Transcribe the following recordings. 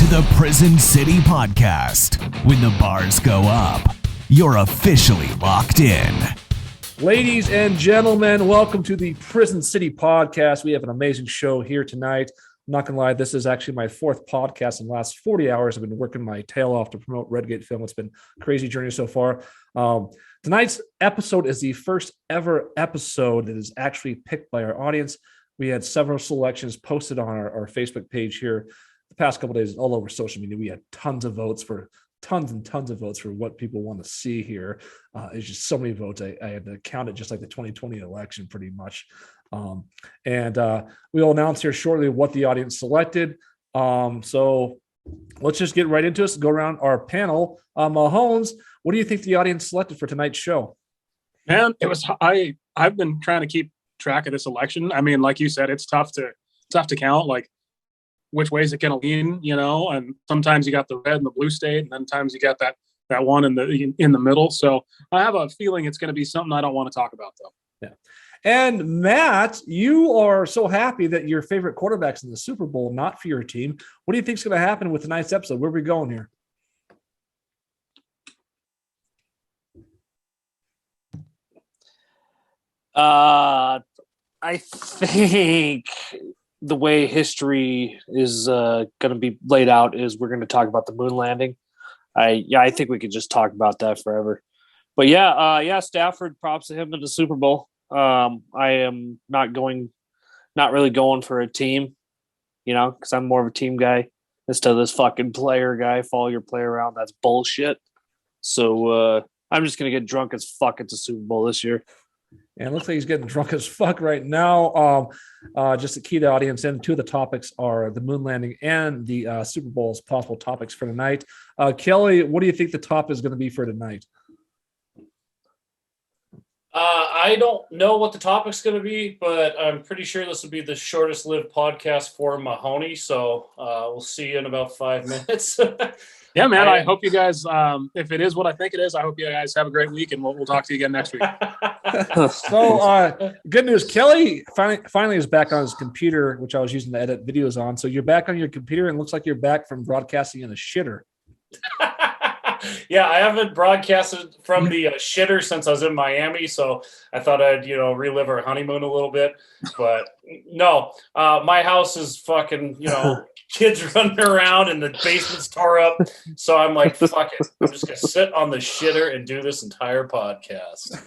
the Prison City Podcast. When the bars go up, you're officially locked in. Ladies and gentlemen, welcome to the Prison City Podcast. We have an amazing show here tonight. I'm not going to lie, this is actually my fourth podcast in the last 40 hours. I've been working my tail off to promote Redgate Film. It's been a crazy journey so far. Tonight's episode is the first ever episode that is actually picked by our audience. We had several selections posted on our Facebook page here the past couple of days, all over social media. We had tons and tons of votes for what people want to see here. It's just so many votes. I had to count it just like the 2020 election pretty much. We'll announce here shortly what the audience selected. So let's just get right into it. Go around our panel. Mahomes, what do you think the audience selected for tonight's show? Man, I've been trying to keep track of this election. I mean, like you said, it's tough to count like which way is it going to lean, and sometimes you got the red and the blue state, and then times you got that one in the middle. So I have a feeling it's going to be something I don't want to talk about, though. Yeah. And Matt, you are so happy that your favorite quarterback's in the Super Bowl, not for your team. What do you think is going to happen with tonight's episode? Where are we going here? I think the way history is going to be laid out is we're going to talk about the moon landing. I think we could just talk about that forever. But Stafford, props to him in the Super Bowl. I am not really going for a team, because I'm more of a team guy instead of this fucking player guy. Follow your player around. That's bullshit. So I'm just going to get drunk as fuck at the Super Bowl this year. And it looks like he's getting drunk as fuck right now. Just to key the audience in, two of the topics are the moon landing and the Super Bowl's possible topics for tonight. Kelly, what do you think the top is going to be for tonight? I don't know what the topic's going to be, but I'm pretty sure this will be the shortest lived podcast for Mahoney. So we'll see you in about 5 minutes. Yeah, man. I hope you guys, if it is what I think it is, I hope you guys have a great week, and we'll talk to you again next week. So good news. Kelly finally is back on his computer, which I was using to edit videos on. So you're back on your computer, and it looks like you're back from broadcasting in a shitter. Yeah, I haven't broadcasted from the shitter since I was in Miami, so I thought I'd, relive our honeymoon a little bit. But no, my house is fucking, kids running around and the basement's tore up. So I'm like, fuck it. I'm just going to sit on the shitter and do this entire podcast.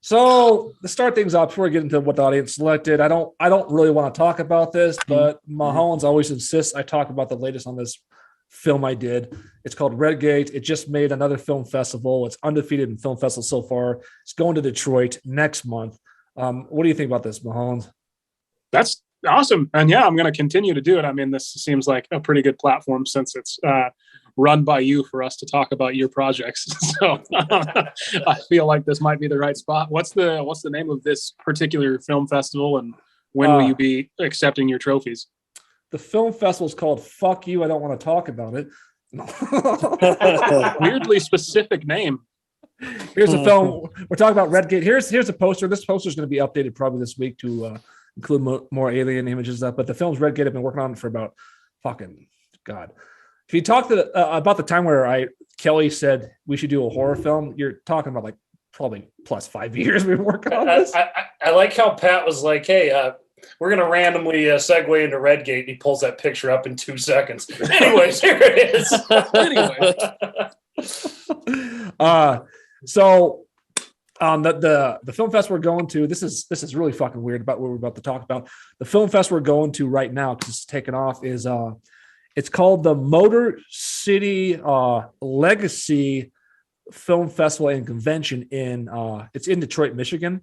So to start things off, before we get into what the audience selected, I don't really want to talk about this, but Mahomes always insists I talk about the latest on this film I did. It's called Redgate. It just made another film festival. It's undefeated in film festivals so far. It's going to Detroit next month. What do you think about this, Mahomes? That's awesome. And yeah, I'm going to continue to do it. I mean, this seems like a pretty good platform since it's run by you for us to talk about your projects. So I feel like this might be the right spot. What's the name of this particular film festival, and when will you be accepting your trophies? The film festival is called Fuck You, I Don't Want to Talk About It. Weirdly specific name. Here's a film. We're talking about Redgate. Here's a poster. This poster is going to be updated probably this week to include more alien images up. But the film's Redgate. I've been working on it for about fucking God. If you talk about the time where Kelly said we should do a horror film, you're talking about like probably plus 5 years we've been working on this. I like how Pat was like, hey, we're going to randomly segue into Redgate. And he pulls that picture up in 2 seconds. Anyways, here it is. So the film fest we're going to, this is really fucking weird about what we're about to talk about. The film fest we're going to right now, because it's taken off, is it's called the Motor City Legacy Film Festival and Convention it's in Detroit, Michigan,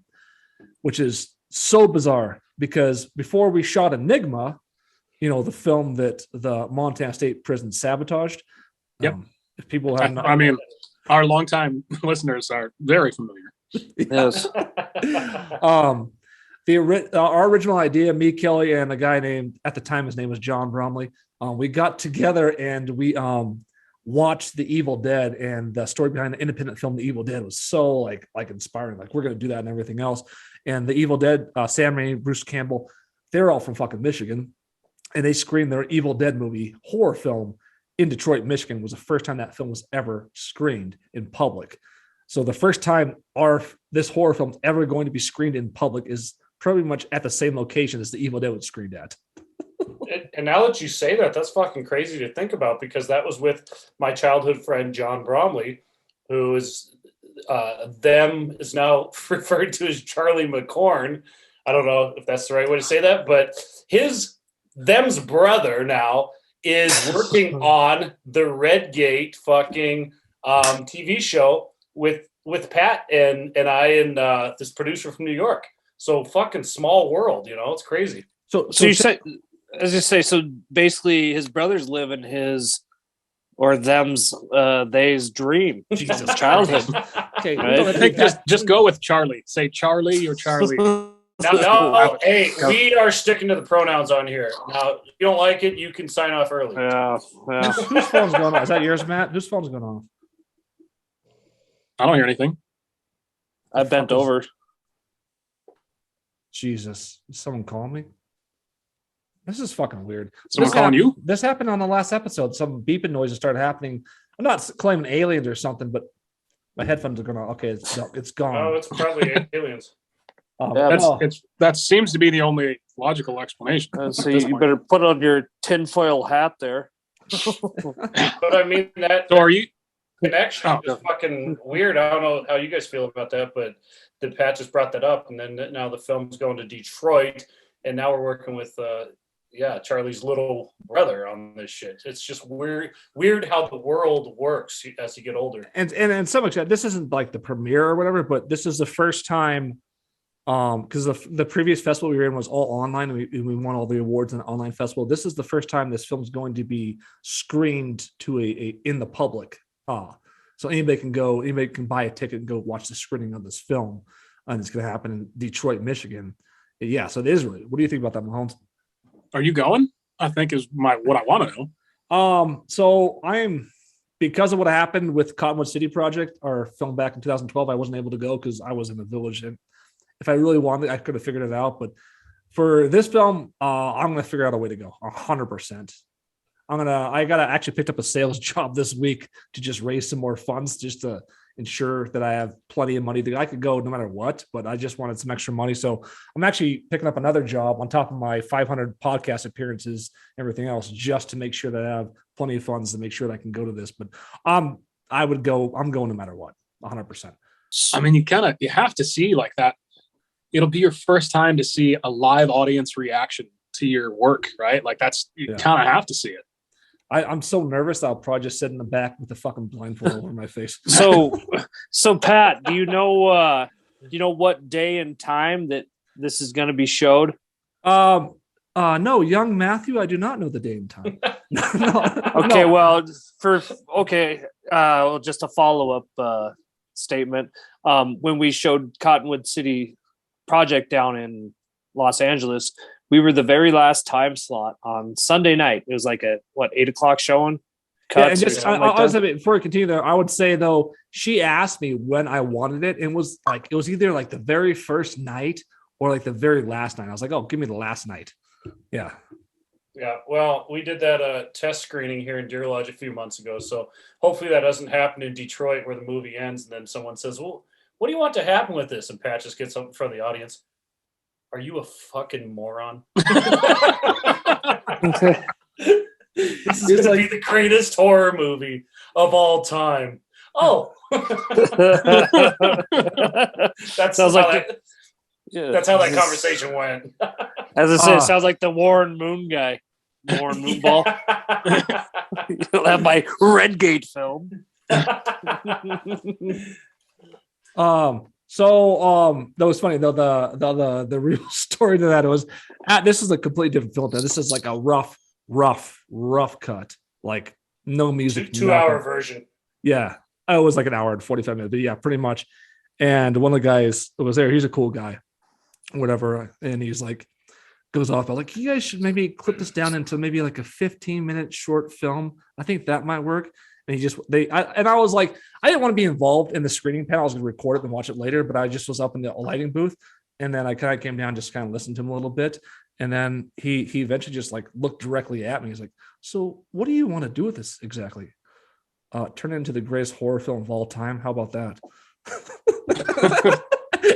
which is so bizarre because before we shot Enigma, the film that the Montana State Prison sabotaged. Yep. If people have not, I mean, our longtime listeners are very familiar. Yes. Our original idea, me, Kelly, and a guy named, at the time, his name was John Bromley. We got together and we watched The Evil Dead, and the story behind the independent film The Evil Dead was so like inspiring. Like, we're going to do that and everything else. And The Evil Dead, Sam Raimi, Bruce Campbell, they're all from fucking Michigan. and they screened their Evil Dead movie horror film in Detroit, Michigan. Was the first time that film was ever screened in public. So the first time this horror film is ever going to be screened in public is pretty much at the same location as the Evil Dead was screened at. And now that you say that, that's fucking crazy to think about, because that was with my childhood friend John Bromley, who is them is now referred to as Charlie McCorn. I don't know if that's the right way to say that, but them's brother now is working on the Redgate fucking TV show with Pat and I and this producer from New York. So fucking small world, it's crazy. So you say, as you say, so basically his brothers live in his or them's they's dream. Jesus, childhood. Okay, right? just go with Charlie. Say Charlie or Charlie. No, hey, we are sticking to the pronouns on here. Now, if you don't like it, you can sign off early. Yeah. Whose phone's going off? Is that yours, Matt? Whose phone's going off? I don't hear anything. I bent over. Jesus. Is someone calling me? This is fucking weird. Someone calling you? This happened on the last episode. Some beeping noises started happening. I'm not claiming aliens or something, but my headphones are going on. Okay, it's gone. Oh, it's probably aliens. That seems to be the only logical explanation. So you better put on your tinfoil hat there. But I mean, that so are you connection is fucking weird. I don't know how you guys feel about that, but the Pat just brought that up, and then now the film's going to Detroit, and now we're working with Charlie's little brother on this shit. It's just weird how the world works as you get older. And some extent, this isn't like the premiere or whatever, but this is the first time. Because the previous festival we were in was all online, and we won all the awards in the online festival. This is the first time this film's going to be screened to a in the public. So anybody can buy a ticket and go watch the screening of this film, and it's going to happen in Detroit, Michigan. Yeah, so it is really. What do you think about that, Mahomes? Are you going? I think is what I want to know. So I'm, because of what happened with Cottonwood City Project, our film back in 2012, I wasn't able to go because I was in the village, and if I really wanted, I could have figured it out. But for this film, I'm going to figure out a way to go 100%. I got to actually picked up a sales job this week to just raise some more funds, just to ensure that I have plenty of money that I could go no matter what, but I just wanted some extra money. So I'm actually picking up another job on top of my 500 podcast appearances, everything else, just to make sure that I have plenty of funds to make sure that I can go to this. But I'm going no matter what, 100%. I mean, you have to see like that. It'll be your first time to see a live audience reaction to your work, right? Like you kind of have to see it. I'm so nervous that I'll probably just sit in the back with the fucking blindfold over my face. So Pat, do you know what day and time that this is going to be showed? No, young Matthew, I do not know the day and time. Okay, well, just a follow-up statement. When we showed Cottonwood City Project down in Los Angeles, we were the very last time slot on Sunday night. It was like a 8:00 showing. Yeah, and just before we continue there, I would say though, she asked me when I wanted it, and it was either like the very first night or like the very last night. I was like, oh, give me the last night. Yeah. Yeah, well, we did that test screening here in Deer Lodge a few months ago, so hopefully that doesn't happen in Detroit where the movie ends and then someone says, well, what do you want to happen with this? And Pat just gets up in front of the audience. Are you a fucking moron? This is going to be the greatest horror movie of all time. Oh. That's how that conversation went. As I said, it sounds like the Warren Moon guy. Warren Moonball. You'll have my Redgate film. So that was funny though. The real story to that was this is a completely different film. This is like a rough cut, like no music, 2-hour version. Yeah, it was like an hour and 45 minutes, but yeah, pretty much. And one of the guys that was there, he's a cool guy, whatever, and he's like goes off. I'm like, you guys should maybe clip this down into maybe like a 15-minute short film. I think that might work. And I was like, I didn't want to be involved in the screening panel. I was going to record it and watch it later, but I just was up in the lighting booth. And then I kind of came down, just kind of listened to him a little bit. And then he eventually just like looked directly at me. He's like, "So what do you want to do with this exactly? Turn it into the greatest horror film of all time. How about that?"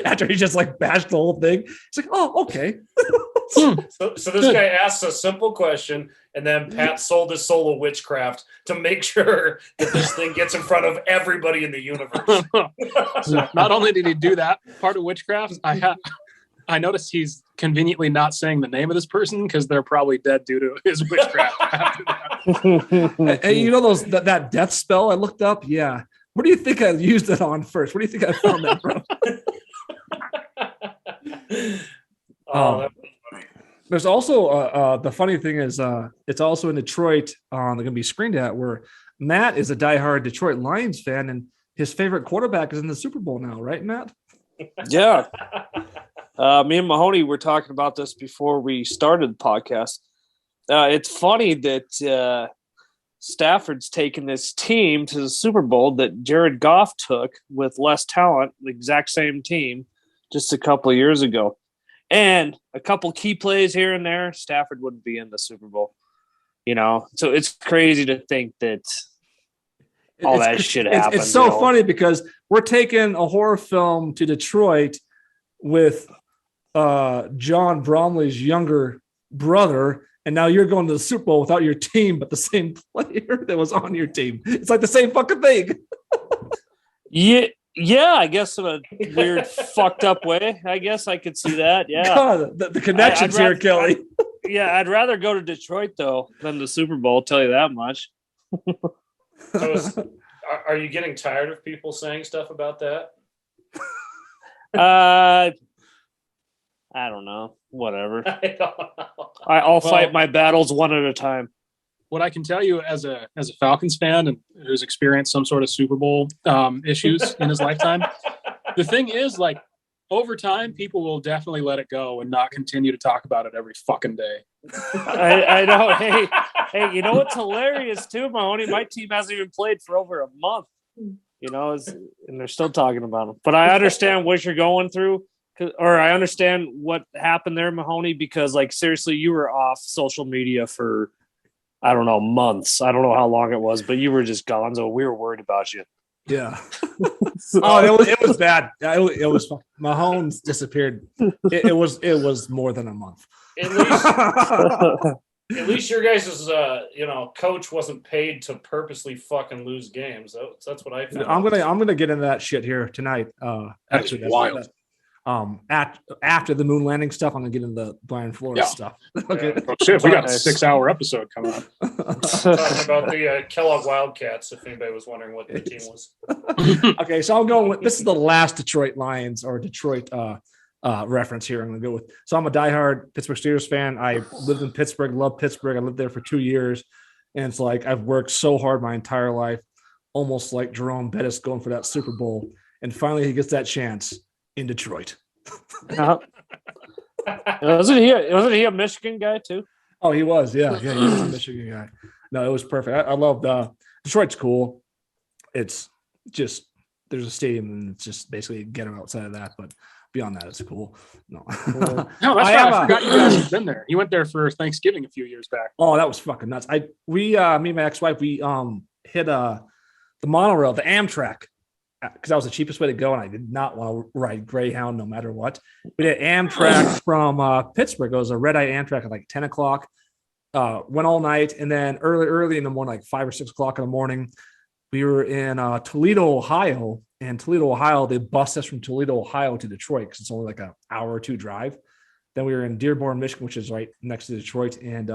After he just like bashed the whole thing, he's like, "Oh, okay." So this guy asks a simple question, and then Pat sold his soul of witchcraft to make sure that this thing gets in front of everybody in the universe. So not only did he do that part of witchcraft, I noticed he's conveniently not saying the name of this person because they're probably dead due to his witchcraft. After that. Hey, you know that death spell I looked up? Yeah. What do you think I used it on first? What do you think I found that from? Oh, There's also the funny thing is it's also in Detroit. They're going to be screened at where Matt is a diehard Detroit Lions fan, and his favorite quarterback is in the Super Bowl now, right, Matt? Yeah. Me and Mahoney were talking about this before we started the podcast. It's funny that Stafford's taken this team to the Super Bowl that Jared Goff took with less talent, the exact same team, just a couple of years ago. And a couple key plays here and there, Stafford wouldn't be in the Super Bowl. You know, so it's crazy to think that all that shit happened. It's so funny because we're taking a horror film to Detroit with John Bromley's younger brother, and now you're going to the Super Bowl without your team, but the same player that was on your team. It's like the same fucking thing. Yeah, I guess in a weird, fucked up way. I guess I could see that. Yeah, God, the connections here, Kelly. I'd rather go to Detroit though than the Super Bowl. I'll tell you that much. So are you getting tired of people saying stuff about that? I don't know. Whatever. I don't know. I'll fight my battles one at a time. What I can tell you as a Falcons fan and who's experienced some sort of Super Bowl issues in his lifetime, the thing is, like, over time, people will definitely let it go and not continue to talk about it every fucking day. I know. Hey, you know what's hilarious too, Mahoney? My team hasn't even played for over a month. You know, and they're still talking about them. But I understand what you're going through, or I understand what happened there, Mahoney, because, like, seriously, you were off social media for, I don't know, months. I don't know how long it was, but you were just gone. So we were worried about you. Yeah. It was bad. It was Mahomes disappeared. It was more than a month. At least your guys' coach wasn't paid to purposely fucking lose games. That's what I found. I'm gonna get into that shit here tonight. Actually, that's wild. After the moon landing stuff, I'm gonna get into the Brian Flores stuff. Okay. Oh, shit, we got a 6-hour episode coming up. Talking about the Kellogg Wildcats, if anybody was wondering what the team was. Okay, so I'm going with, this is the last Detroit Lions or Detroit reference here. I'm gonna go with. So I'm a diehard Pittsburgh Steelers fan. I lived in Pittsburgh, love Pittsburgh. I lived there for 2 years, and it's like I've worked so hard my entire life, almost like Jerome Bettis going for that Super Bowl, and finally he gets that chance in Detroit. Wasn't he a Michigan guy too? Oh, he was. Yeah, he was a Michigan guy. No, it was perfect. I loved Detroit's cool. It's just there's a stadium and it's just basically get them outside of that, but beyond that, it's cool. No, no, that's right. I forgot you guys have been there. You went there for Thanksgiving a few years back. Oh, that was fucking nuts. Me and my ex-wife, we hit the monorail, the Amtrak, because that was the cheapest way to go, and I did not want to ride Greyhound no matter what. We did Amtrak from Pittsburgh. It was a red-eye Amtrak at like 10 o'clock. Went all night, and then early in the morning, like 5 or 6 o'clock in the morning, we were in Toledo, Ohio. And Toledo, Ohio, they bussed us from Toledo, Ohio to Detroit because it's only like an hour or two drive. Then we were in Dearborn, Michigan, which is right next to Detroit. And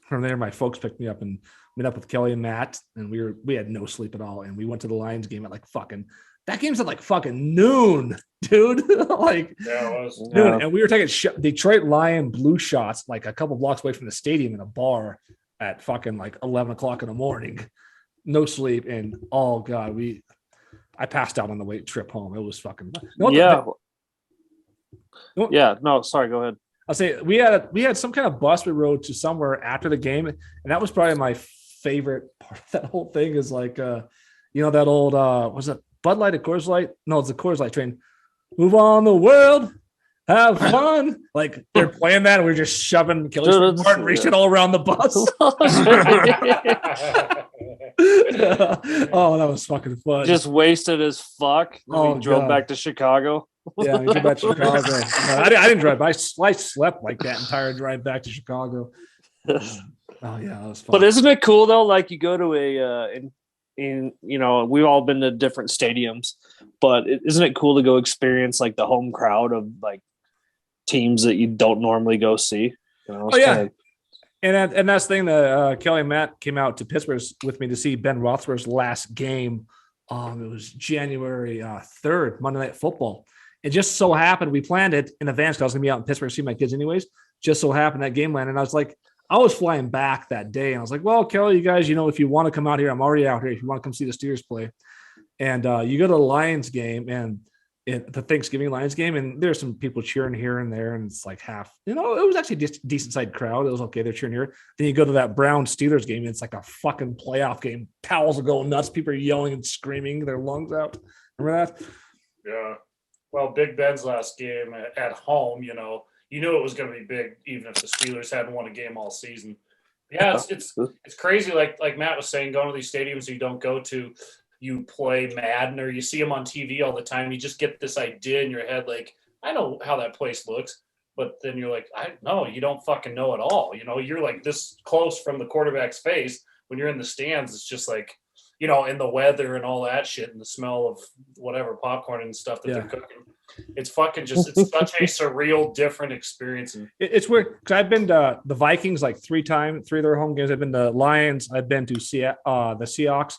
from there, my folks picked me up and met up with Kelly and Matt. And we had no sleep at all. And we went to the Lions game at like that game's at like fucking noon, dude. Like, yeah, it was. Noon. Yeah. And we were taking Detroit Lion blue shots like a couple blocks away from the stadium in a bar at fucking like 11 o'clock in the morning. No sleep. And oh God, I passed out on the way trip home. It was fucking No, sorry, go ahead. I'll say we had some kind of bus we rode to somewhere after the game, and that was probably my favorite part of that whole thing. Is like that old was it Bud Light or Coors Light? No, it's the Coors Light train. Move on the world, have fun. Like they're playing that, and we're just shoving Kelly's and reaching all around the bus. Oh, that was fucking fun. Just wasted as fuck. Oh, We drove God. back to Chicago. Yeah, we drove back to Chicago. No, I didn't drive. I slept like that entire drive back to Chicago. Oh yeah, that was fun. But isn't it cool though? Like you go to in we've all been to different stadiums, but isn't it cool to go experience like the home crowd of like teams that you don't normally go see? Oh yeah. And that's the thing that Kelly and Matt came out to Pittsburgh with me to see Ben Roethlisberger's last game. It was January 3rd, Monday Night Football. It just so happened we planned it in advance because I was going to be out in Pittsburgh to see my kids anyways. Just so happened that game landed. And I was like, I was flying back that day. And I was like, well, Kelly, you guys, if you want to come out here, I'm already out here. If you want to come see the Steelers play. And you go to the Lions game and the Thanksgiving Lions game, and there's some people cheering here and there, and it's like half, it was actually a decent sized crowd. It was okay. They're cheering here. Then you go to that Brown Steelers game, and it's like a fucking playoff game. Towels are going nuts. People are yelling and screaming their lungs out. Remember that? Yeah. Well, Big Ben's last game at home, you knew it was going to be big, even if the Steelers hadn't won a game all season. Yeah, it's crazy. Like Matt was saying, going to these stadiums you don't go to, you play Madden or you see them on TV all the time. You just get this idea in your head, like, I know how that place looks, but then you're like, you don't fucking know at all. You're like this close from the quarterback's face. When you're in the stands, it's just like, in the weather and all that shit and the smell of whatever popcorn and stuff that they're cooking. It's fucking it's such a surreal, different experience. And it's weird because I've been to the Vikings like 3 of their home games. I've been to Lions. I've been to the Seahawks.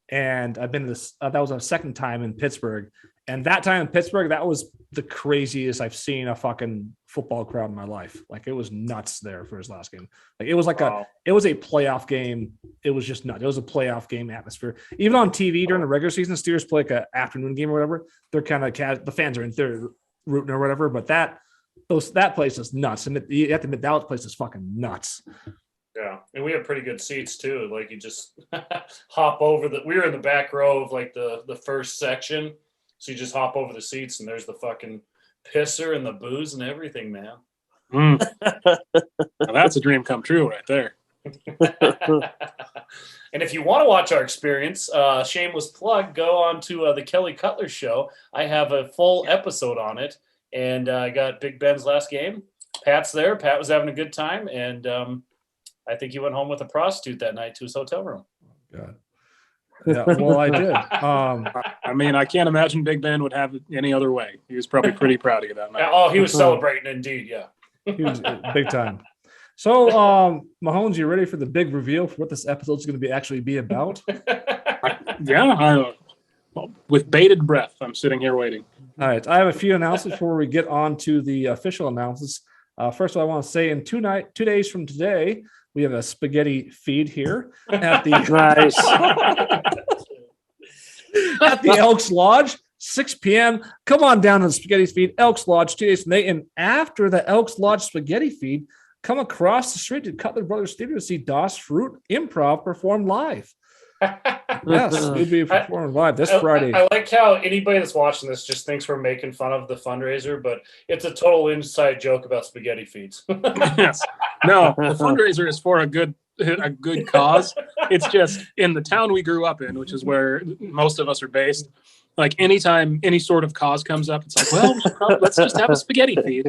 And I've been to this, that was our second time in Pittsburgh. And that time in Pittsburgh, that was the craziest I've seen a fucking football crowd in my life. Like it was nuts there for his last game. Like it was like it was a playoff game. It was just nuts. It was a playoff game atmosphere. Even on TV during the regular season, Steelers play like an afternoon game or whatever. They're kind of the fans are in there rooting or whatever. But that place is nuts. And you have to admit that place is fucking nuts. Yeah, and we have pretty good seats too. Like you just hop over we were in the back row of like the first section. So you just hop over the seats and there's the fucking pisser and the booze and everything, man. Now that's a dream come true right there. And if you want to watch our experience, shameless plug, go on to the Kelly Cutler show. I have a full episode on it, and I got Big Ben's last game. Pat's there. Pat was having a good time, and I think he went home with a prostitute that night to his hotel room. God. Yeah, well, I did. I can't imagine Big Ben would have it any other way. He was probably pretty proud of you that night. Oh, he was celebrating indeed, yeah. He was big time. So, Mahomes, you ready for the big reveal for what this episode is going to actually be about? With bated breath, I'm sitting here waiting. All right, I have a few announcements before we get on to the official announcements. First of all, I want to say in 2 days from today, we have a spaghetti feed here at the at the Elks Lodge, 6 p.m. Come on down to the spaghetti feed, Elks Lodge, 2 days from today. And after the Elks Lodge spaghetti feed, come across the street to Cutler Brothers Theater to see Das Fruit Improv perform live. Yes, we'll be performing live this Friday. I like how anybody that's watching this just thinks we're making fun of the fundraiser, but it's a total inside joke about spaghetti feeds. Yes. No, the fundraiser is for a good cause. It's just in the town we grew up in, which is where most of us are based. Like anytime any sort of cause comes up, it's like, well, let's just have a spaghetti feed.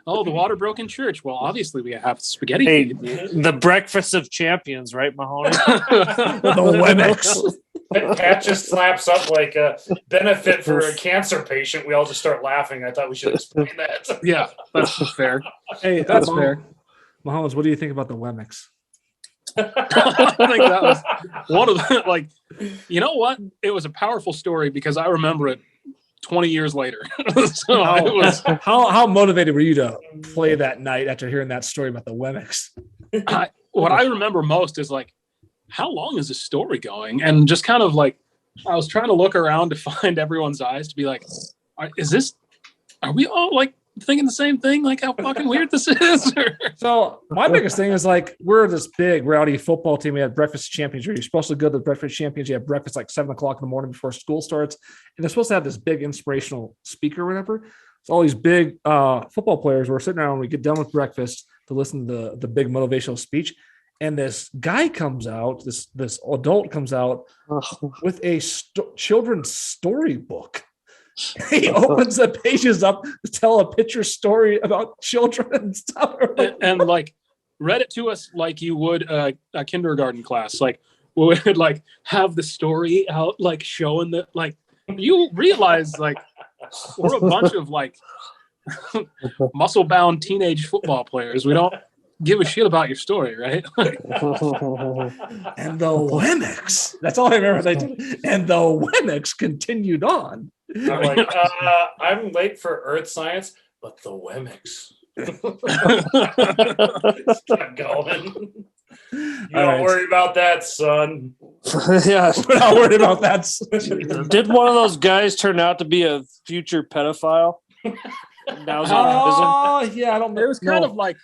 The water broke in church. Well, obviously we have spaghetti feed. The breakfast of champions, right, Mahoney? The Wemex. Pat just slaps up like a benefit for a cancer patient. We all just start laughing. I thought we should explain that. Yeah, that's fair. Hey, that's fair. Mahomes, what do you think about the Wemex? I think that was one of the, you know what? It was a powerful story because I remember it 20 years later. So how motivated were you to play that night after hearing that story about the Wemex? What I remember most is how long is this story going? And just kind of I was trying to look around to find everyone's eyes to be like, are we all thinking the same thing? How fucking weird this is? So my biggest thing is we're this big rowdy football team. We had breakfast champions. You're supposed to go to the breakfast champions. You have breakfast 7:00 in the morning before school starts. And they're supposed to have this big inspirational speaker or whatever. So all these big football players were sitting around when we get done with breakfast to listen to the big motivational speech. And this guy comes out, this adult comes out with a children's storybook. He opens the pages up to tell a picture story about children and stuff. And like read it to us like you would a kindergarten class. Like we would like have the story out, like showing that, like you realize like we're a bunch of like muscle bound teenage football players. We don't give a shit about your story, right? And the Wemmicks. That's all I remember they did. And the Wemmicks continued on. I'm like, I'm late for Earth Science, but the Wemmicks. Kept going. You don't worry about that, son. Yeah, we're not worried about that. Did one of those guys turn out to be a future pedophile? Oh, yeah, I don't know. It was kind of like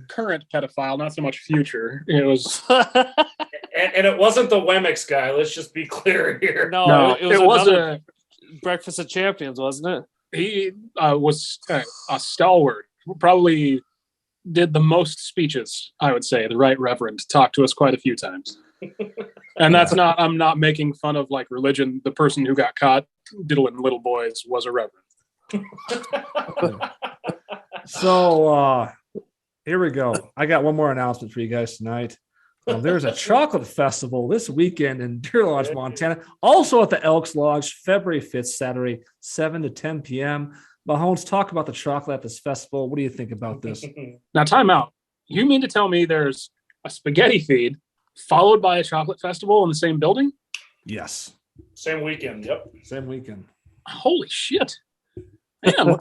current pedophile, not so much future. It was, and it wasn't the Wemmicks guy. Let's just be clear here. No, it was a Breakfast of Champions, wasn't it? He was a stalwart. Probably did the most speeches, I would say. The Right Reverend talked to us quite a few times. And that's not, I'm not making fun of like religion. The person who got caught diddling little boys was a reverend. So here we go. I got one more announcement for you guys tonight. There's a chocolate festival this weekend in Deer Lodge, Montana. Also at the Elks Lodge, February 5th, Saturday, 7 to 10 p.m. Mahomes, talk about the chocolate at this festival. What do you think about this? Now, time out. You mean to tell me there's a spaghetti feed followed by a chocolate festival in the same building? Yes. Same weekend. Yep. Same weekend. Holy shit. Man.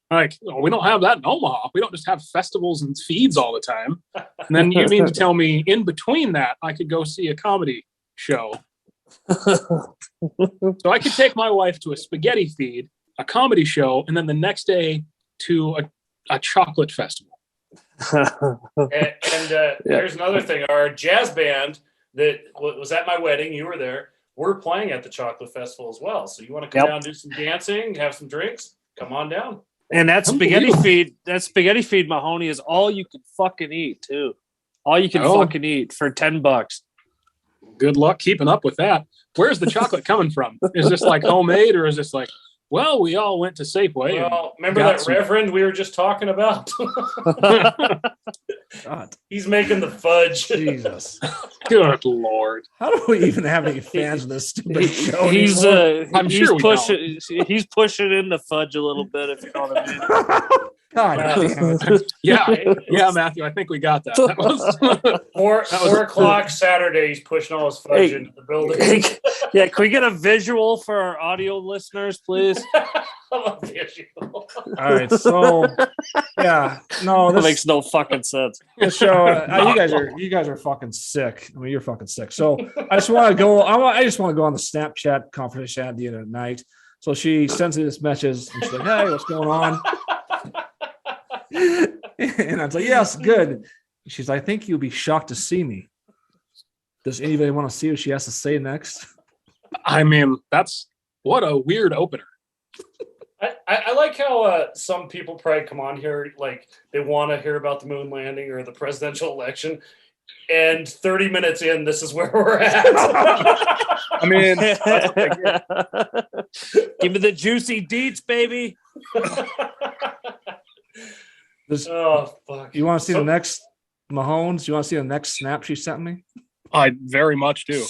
Like, we don't have that in Omaha. We don't just have festivals and feeds all the time. And then you mean to tell me in between that, I could go see a comedy show. So I could take my wife to a spaghetti feed, a comedy show, and then the next day to a chocolate festival. There's another thing. Our jazz band that was at my wedding, you were there, we're playing at the chocolate festival as well. So you want to come down, do some dancing, have some drinks, come on down. And that spaghetti feed, Mahoney, is all you can fucking eat too. All you can fucking eat for $10. Good luck keeping up with that. Where's the chocolate coming from? Is this like homemade, or is this like, well, we all went to Safeway? Well, remember that Reverend we were just talking about? God. He's making the fudge. Jesus. Good Lord. How do we even have any fans of this stupid show? He's pushing in the fudge a little bit, if you know what I mean. God damn it. Yeah, Matthew, I think we got that. That was 4 o'clock Saturday. He's pushing all his fudge into the building. Yeah, can we get a visual for our audio listeners, please? A visual. All right, so this makes no fucking sense. This show, you guys are fucking sick. I mean, you're fucking sick. So I just want to go. I just want to go on the Snapchat conversation at the end of the night. So she sends me this message, and she's like, "Hey, what's going on?" And I was like, "Yes, good." She's like, "I think you'll be shocked to see me. Does anybody want to see what she has to say next?" I mean, that's what a weird opener. I like how some people probably come on here like they want to hear about the moon landing or the presidential election, and 30 minutes in, this is where we're at. I mean, give me the juicy deets, baby. Fuck! You want to see the next Mahomes? You want to see the next snap she sent me? I very much do.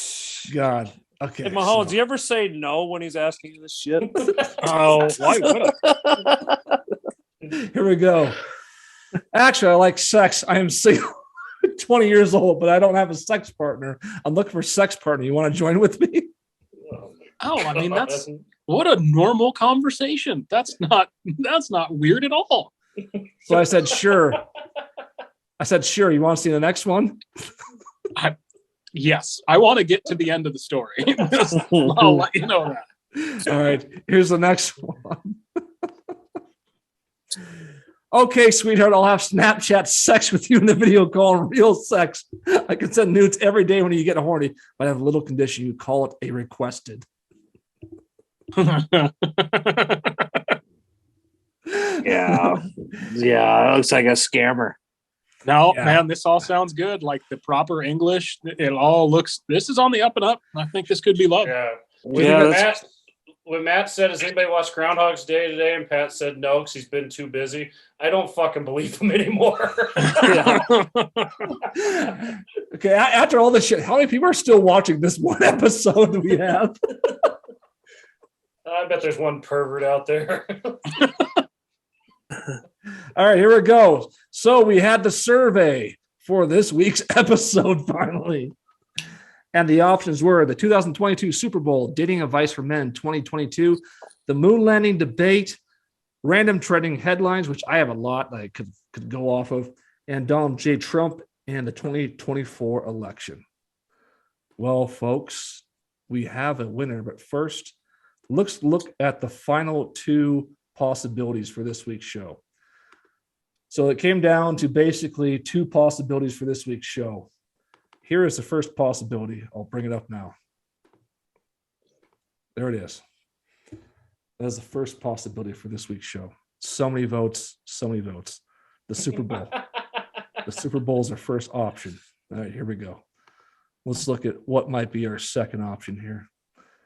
God. Okay. Hey, Mahomes, do you ever say no when he's asking you this shit? Oh, why would I? Here we go. Actually, I like sex. I am single, 20 years old, but I don't have a sex partner. I'm looking for a sex partner. You want to join with me? I mean, that's what a normal conversation. That's not weird at all. So I said, sure. You want to see the next one? Yes, I want to get to the end of the story. I'll let you know that. All right, here's the next one. Okay, sweetheart, I'll have Snapchat sex with you in the video call, real sex. I can send nudes every day when you get horny, but I have a little condition. You call it a requested. Yeah. Yeah. It looks like a scammer. No, Yeah. man, this all sounds good. Like the proper English, it all looks. This is on the up and up. I think this could be love. Yeah. Yeah, When Matt said, "Has anybody watched Groundhog's Day today?" and Pat said no because he's been too busy, I don't fucking believe him anymore. Okay, after all this shit, how many people are still watching this one episode that we have? I bet there's one pervert out there. All right, here we go. So we had the survey for this week's episode finally. And the options were the 2022 Super Bowl, dating advice for men 2022, the moon landing debate, random trending headlines, which I have a lot that I could go off of, and Donald J. Trump and the 2024 election. Well, folks, we have a winner, but first, let's look at the final two possibilities for this week's show. So it came down to basically two possibilities for this week's show. Here is the first possibility. I'll bring it up now. There it is. That is the first possibility for this week's show. So many votes, so many votes. The Super Bowl. The Super Bowl is our first option. All right, here we go. Let's look at what might be our second option here.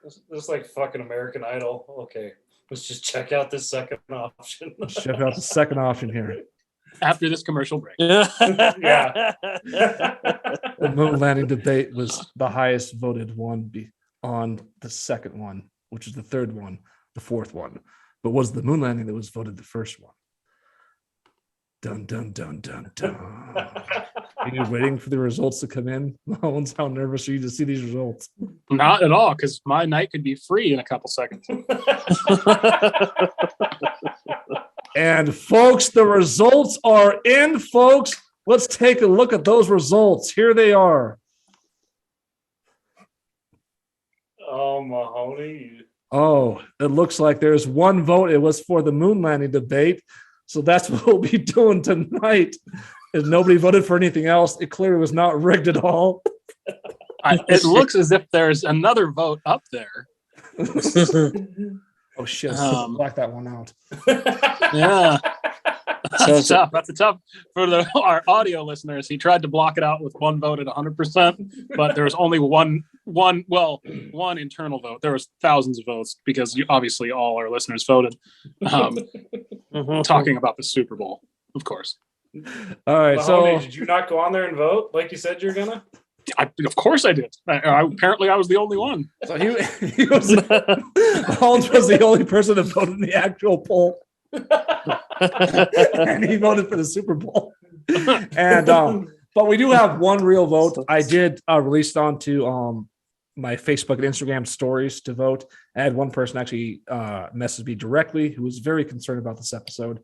This is like fucking American Idol. Okay, let's just check out this second option. Let's check out the second option here. After this commercial break. Yeah. The moon landing debate was the highest voted one on the second one, which is the third one, the fourth one. But was the moon landing that was voted the first one? Dun, dun, dun, dun, dun. Are you waiting for the results to come in? Mahomes, how nervous are you to see these results? Not at all, because my night could be free in a couple seconds. And folks, the results are in, folks. Let's take a look at those results. Here they are. Oh, Mahoney. Oh, it looks like there's one vote. It was for the moon landing debate. So that's what we'll be doing tonight. If nobody voted for anything else, it clearly was not rigged at all. It looks as if there's another vote up there. Oh shit! Black that one out. Yeah, that's tough. That's a tough for our audio listeners. He tried to block it out with one vote at 100%, but there was only one internal vote. There was thousands of votes because obviously all our listeners voted. Talking about the Super Bowl, of course. All right, Mahoney, so did you not go on there and vote like you said you're gonna? Of course I did. Apparently I was the only one. so he was Holmes was the only person that voted in the actual poll. And he voted for the Super Bowl. And but we do have one real vote. I did release it onto my Facebook and Instagram stories to vote. I had one person actually message me directly who was very concerned about this episode.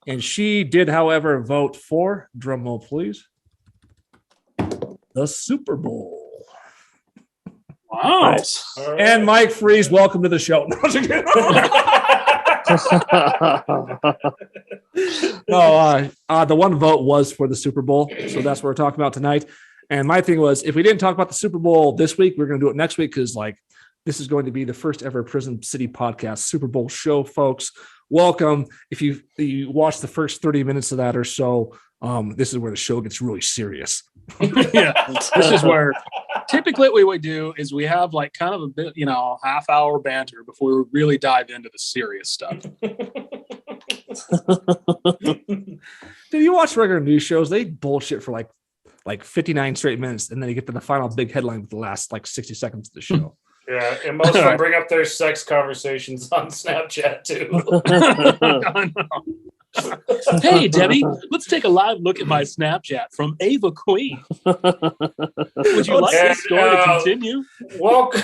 And she did, however, vote for, drum roll please, the Super Bowl. Wow. Nice. Right. And Mike Freeze, welcome to the show. No, the one vote was for the Super Bowl, so that's what we're talking about tonight. And my thing was, if we didn't talk about the Super Bowl this week, we're going to do it next week because, this is going to be the first ever Prison City podcast Super Bowl show, folks. Welcome. If you watch the first 30 minutes of that or so, this is where the show gets really serious. Yeah, this is where typically what we do is we have kind of a bit, half-hour banter before we really dive into the serious stuff. Dude, you watch regular news shows, they bullshit for like 59 straight minutes, and then you get to the final big headline with the last 60 seconds of the show. Yeah, and most of them bring up their sex conversations on Snapchat too. Hey, Debbie, let's take a live look at my Snapchat from Ava Queen. Would you like this story to continue? Welcome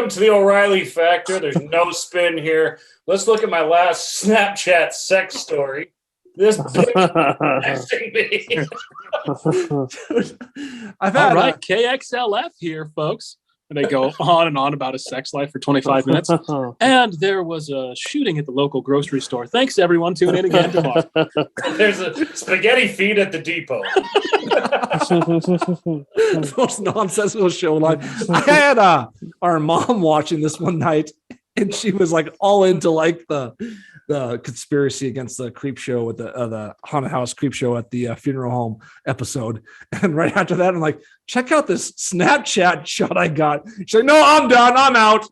to the O'Reilly Factor. There's no spin here. Let's look at my last Snapchat sex story. This bitch texting me. I've had All right, KXLF here, folks. And they go on and on about his sex life for 25 minutes. And there was a shooting at the local grocery store. Thanks, everyone. Tune in again tomorrow. There's a spaghetti feed at the depot. The most nonsensical show live. I had our mom watching this one night, and she was all into the conspiracy against the creep show with the haunted house creep show at the funeral home episode. And right after that, I'm like, check out this Snapchat shot I got. She's like, no, I'm done. I'm out.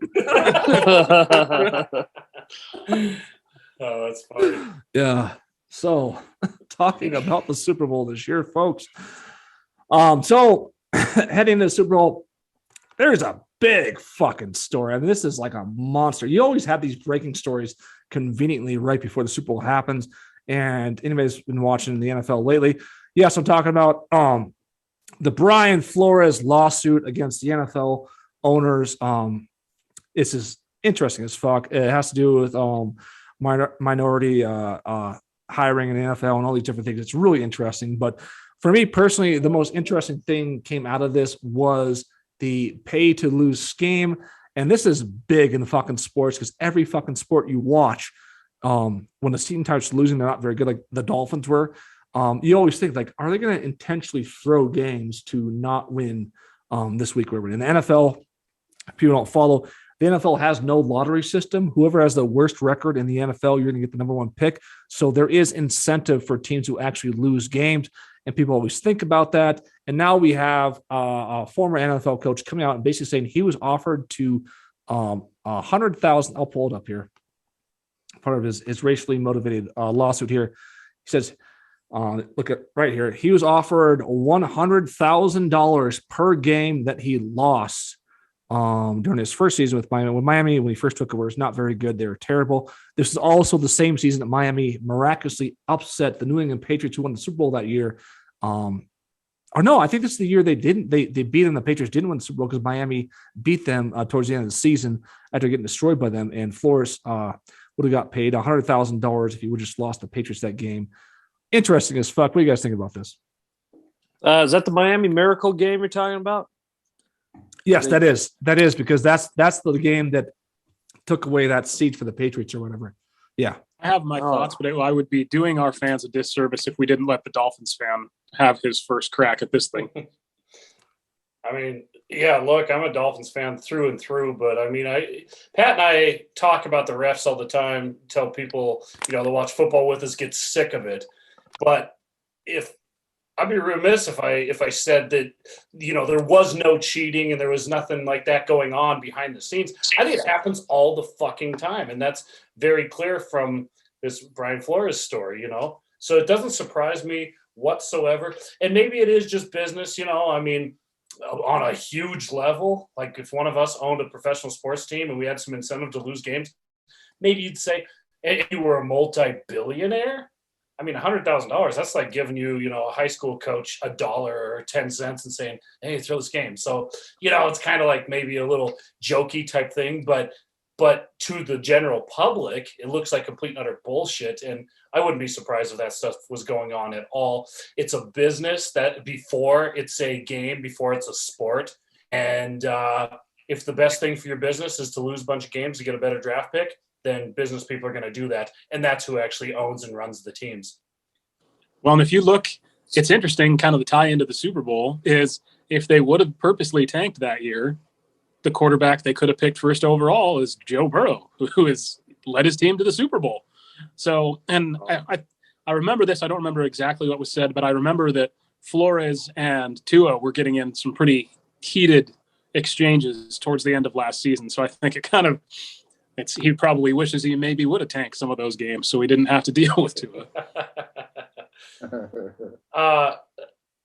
Oh, that's funny. Yeah. So talking about the Super Bowl this year, folks. So heading to the Super Bowl, there's a big fucking story. I mean, this is like a monster. You always have these breaking stories conveniently right before the Super Bowl happens. And anybody's been watching the NFL lately. Yes, I'm talking about the Brian Flores lawsuit against the NFL owners. This is interesting as fuck. It has to do with minority hiring in the NFL and all these different things. It's really interesting. But for me personally, the most interesting thing came out of this was the pay to lose scheme. And this is big in the fucking sports because every fucking sport you watch, when the team starts losing, they're not very good, like the Dolphins were. You always think, like, are they going to intentionally throw games to not win this week? Where we're in the NFL, if people don't follow, the NFL has no lottery system. Whoever has the worst record in the NFL, you're going to get the number one pick. So there is incentive for teams who actually lose games. And people always think about that. And now we have a former NFL coach coming out and basically saying he was offered to $100,000. I'll pull it up here. Part of his racially motivated lawsuit here. He says, look at right here. He was offered $100,000 per game that he lost during his first season with Miami. When he first took over, was not very good. They were terrible. This is also the same season that Miami miraculously upset the New England Patriots, who won the Super Bowl that year. Or no, I think this is the year they didn't. They beat them. The Patriots didn't win the Super Bowl because Miami beat them towards the end of the season after getting destroyed by them. And Flores would have got paid $100,000 if he would just lost the Patriots that game. Interesting as fuck. What do you guys think about this? Is that the Miami Miracle game you're talking about? Yes, that is because that's the game that took away that seat for the Patriots or whatever. Yeah. I have my thoughts, but I would be doing our fans a disservice if we didn't let the Dolphins fan have his first crack at this thing. I mean, yeah, look, I'm a Dolphins fan through and through, but I mean, Pat and I talk about the refs all the time, tell people, that watch football with us get sick of it. But if I'd be remiss if I said that, there was no cheating and there was nothing like that going on behind the scenes. I think it happens all the fucking time. And that's very clear from this Brian Flores story, So it doesn't surprise me whatsoever. And maybe it is just business, I mean, on a huge level. Like if one of us owned a professional sports team and we had some incentive to lose games, maybe you'd say, hey, you were a multi-billionaire. I mean, $100,000, that's like giving you, a high school coach $1 or 10 cents and saying, hey, throw this game. So, it's kind of like maybe a little jokey type thing, but to the general public, it looks like complete and utter bullshit. And I wouldn't be surprised if that stuff was going on at all. It's a business that before it's a game, before it's a sport. And if the best thing for your business is to lose a bunch of games to get a better draft pick, then business people are going to do that. And that's who actually owns and runs the teams. Well, and if you look, it's interesting, kind of the tie into the Super Bowl is if they would have purposely tanked that year, the quarterback they could have picked first overall is Joe Burrow, who has led his team to the Super Bowl. So, and I remember this, I don't remember exactly what was said, but I remember that Flores and Tua were getting in some pretty heated exchanges towards the end of last season. So I think it kind of, he probably wishes he maybe would have tanked some of those games so he didn't have to deal with Tua.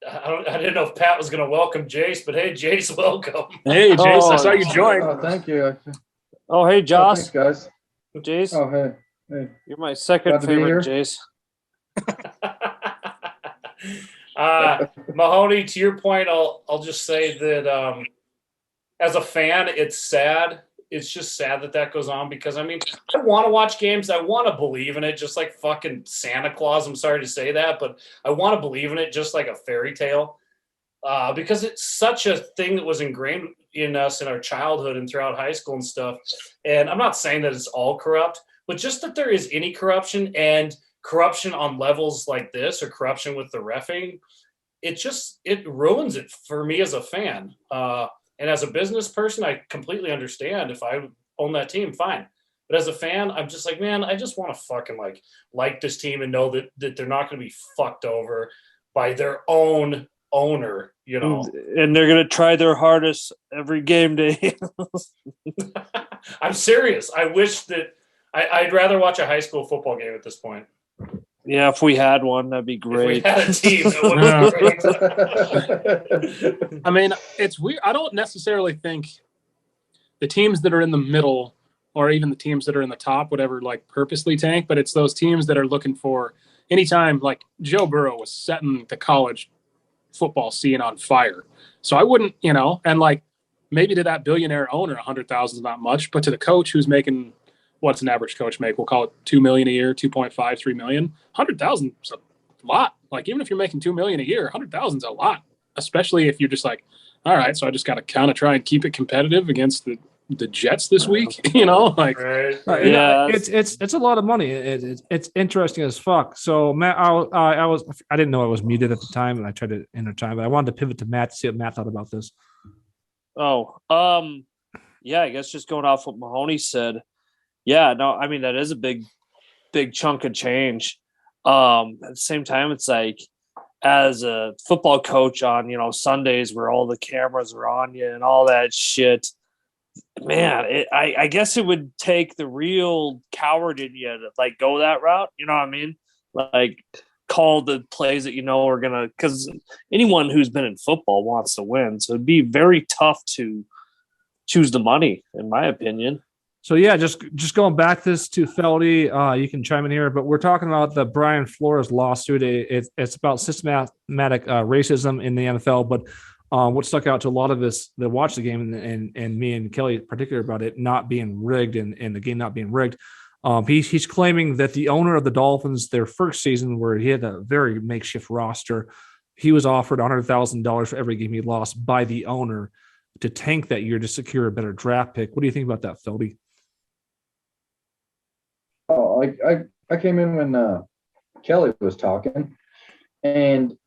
I didn't know if Pat was going to welcome Jace, but hey, Jace, welcome. Hey, Jace, I saw you join. Oh, thank you. Oh, hey, Josh. Thanks, guys. Jace. Oh, hey. You're my second favorite, Jace. Mahoney, to your point, I'll just say that as a fan, it's sad. It's just sad that goes on because, I mean, I want to watch games. I want to believe in it just like fucking Santa Claus. I'm sorry to say that, but I want to believe in it just like a fairy tale because it's such a thing that was ingrained in us in our childhood and throughout high school and stuff. And I'm not saying that it's all corrupt, but just that there is any corruption and corruption on levels like this or corruption with the reffing, it ruins it for me as a fan. And as a business person, I completely understand if I own that team, fine. But as a fan, I'm just like, man, I just want to fucking like this team and know that they're not going to be fucked over by their own owner, you know. And they're going to try their hardest every game day. I'm serious. I wish that I'd rather watch a high school football game at this point. Yeah, if we had one, that'd be great. If we had a team, that would be great. I mean, it's weird. I don't necessarily think the teams that are in the middle or even the teams that are in the top would ever like purposely tank, but it's those teams that are looking for anytime, like Joe Burrow was setting the college football scene on fire. So I wouldn't, you know, and like maybe to that billionaire owner, 100,000 is not much, but to the coach who's making, what's an average coach make? We'll call it $2 million a year, 2.5, 3 million. 100,000 is a lot. Like even if you're making $2 million a year, 100,000 is a lot, especially if you're just like, all right, so I just got to kind of try and keep it competitive against the Jets this week, you know, like yeah, it's a lot of money. It's interesting as fuck. So Matt, I didn't know I was muted at the time, and I tried to enter time, but I wanted to pivot to Matt to see what Matt thought about this. Yeah, I guess just going off what Mahoney said. Yeah, no, I mean that is a big chunk of change. At the same time, it's like as a football coach on, you know, Sundays where all the cameras are on you and all that shit. Man, I guess it would take the real coward in you to like go that route. You know what I mean? Like call the plays that you know are gonna, because anyone who's been in football wants to win. So it'd be very tough to choose the money, in my opinion. So yeah, just going back to Feldy, you can chime in here, but we're talking about the Brian Flores lawsuit. It's about systematic racism in the NFL, but what stuck out to a lot of us that watched the game and me and Kelly in particular about it not being rigged and the game not being rigged. He's claiming that the owner of the Dolphins, their first season where he had a very makeshift roster, he was offered $100,000 for every game he lost by the owner to tank that year to secure a better draft pick. What do you think about that, Feldy? Oh, I came in when Kelly was talking, and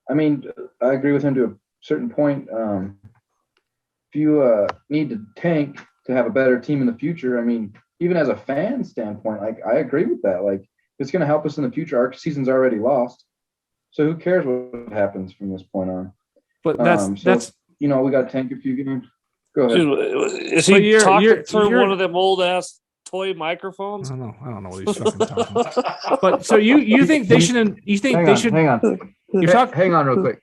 I mean, I agree with him to a certain point. If you need to tank to have a better team in the future, I mean, even as a fan standpoint, like I agree with that. Like it's going to help us in the future. Our season's already lost, so who cares what happens from this point on? But that's you know, we got to tank a few games. Go ahead. Is he talking through one of them old ass toy microphones? I don't know what he's fucking talking about. But so you think they shouldn't? You think they should? Hang on. Hang on, real quick.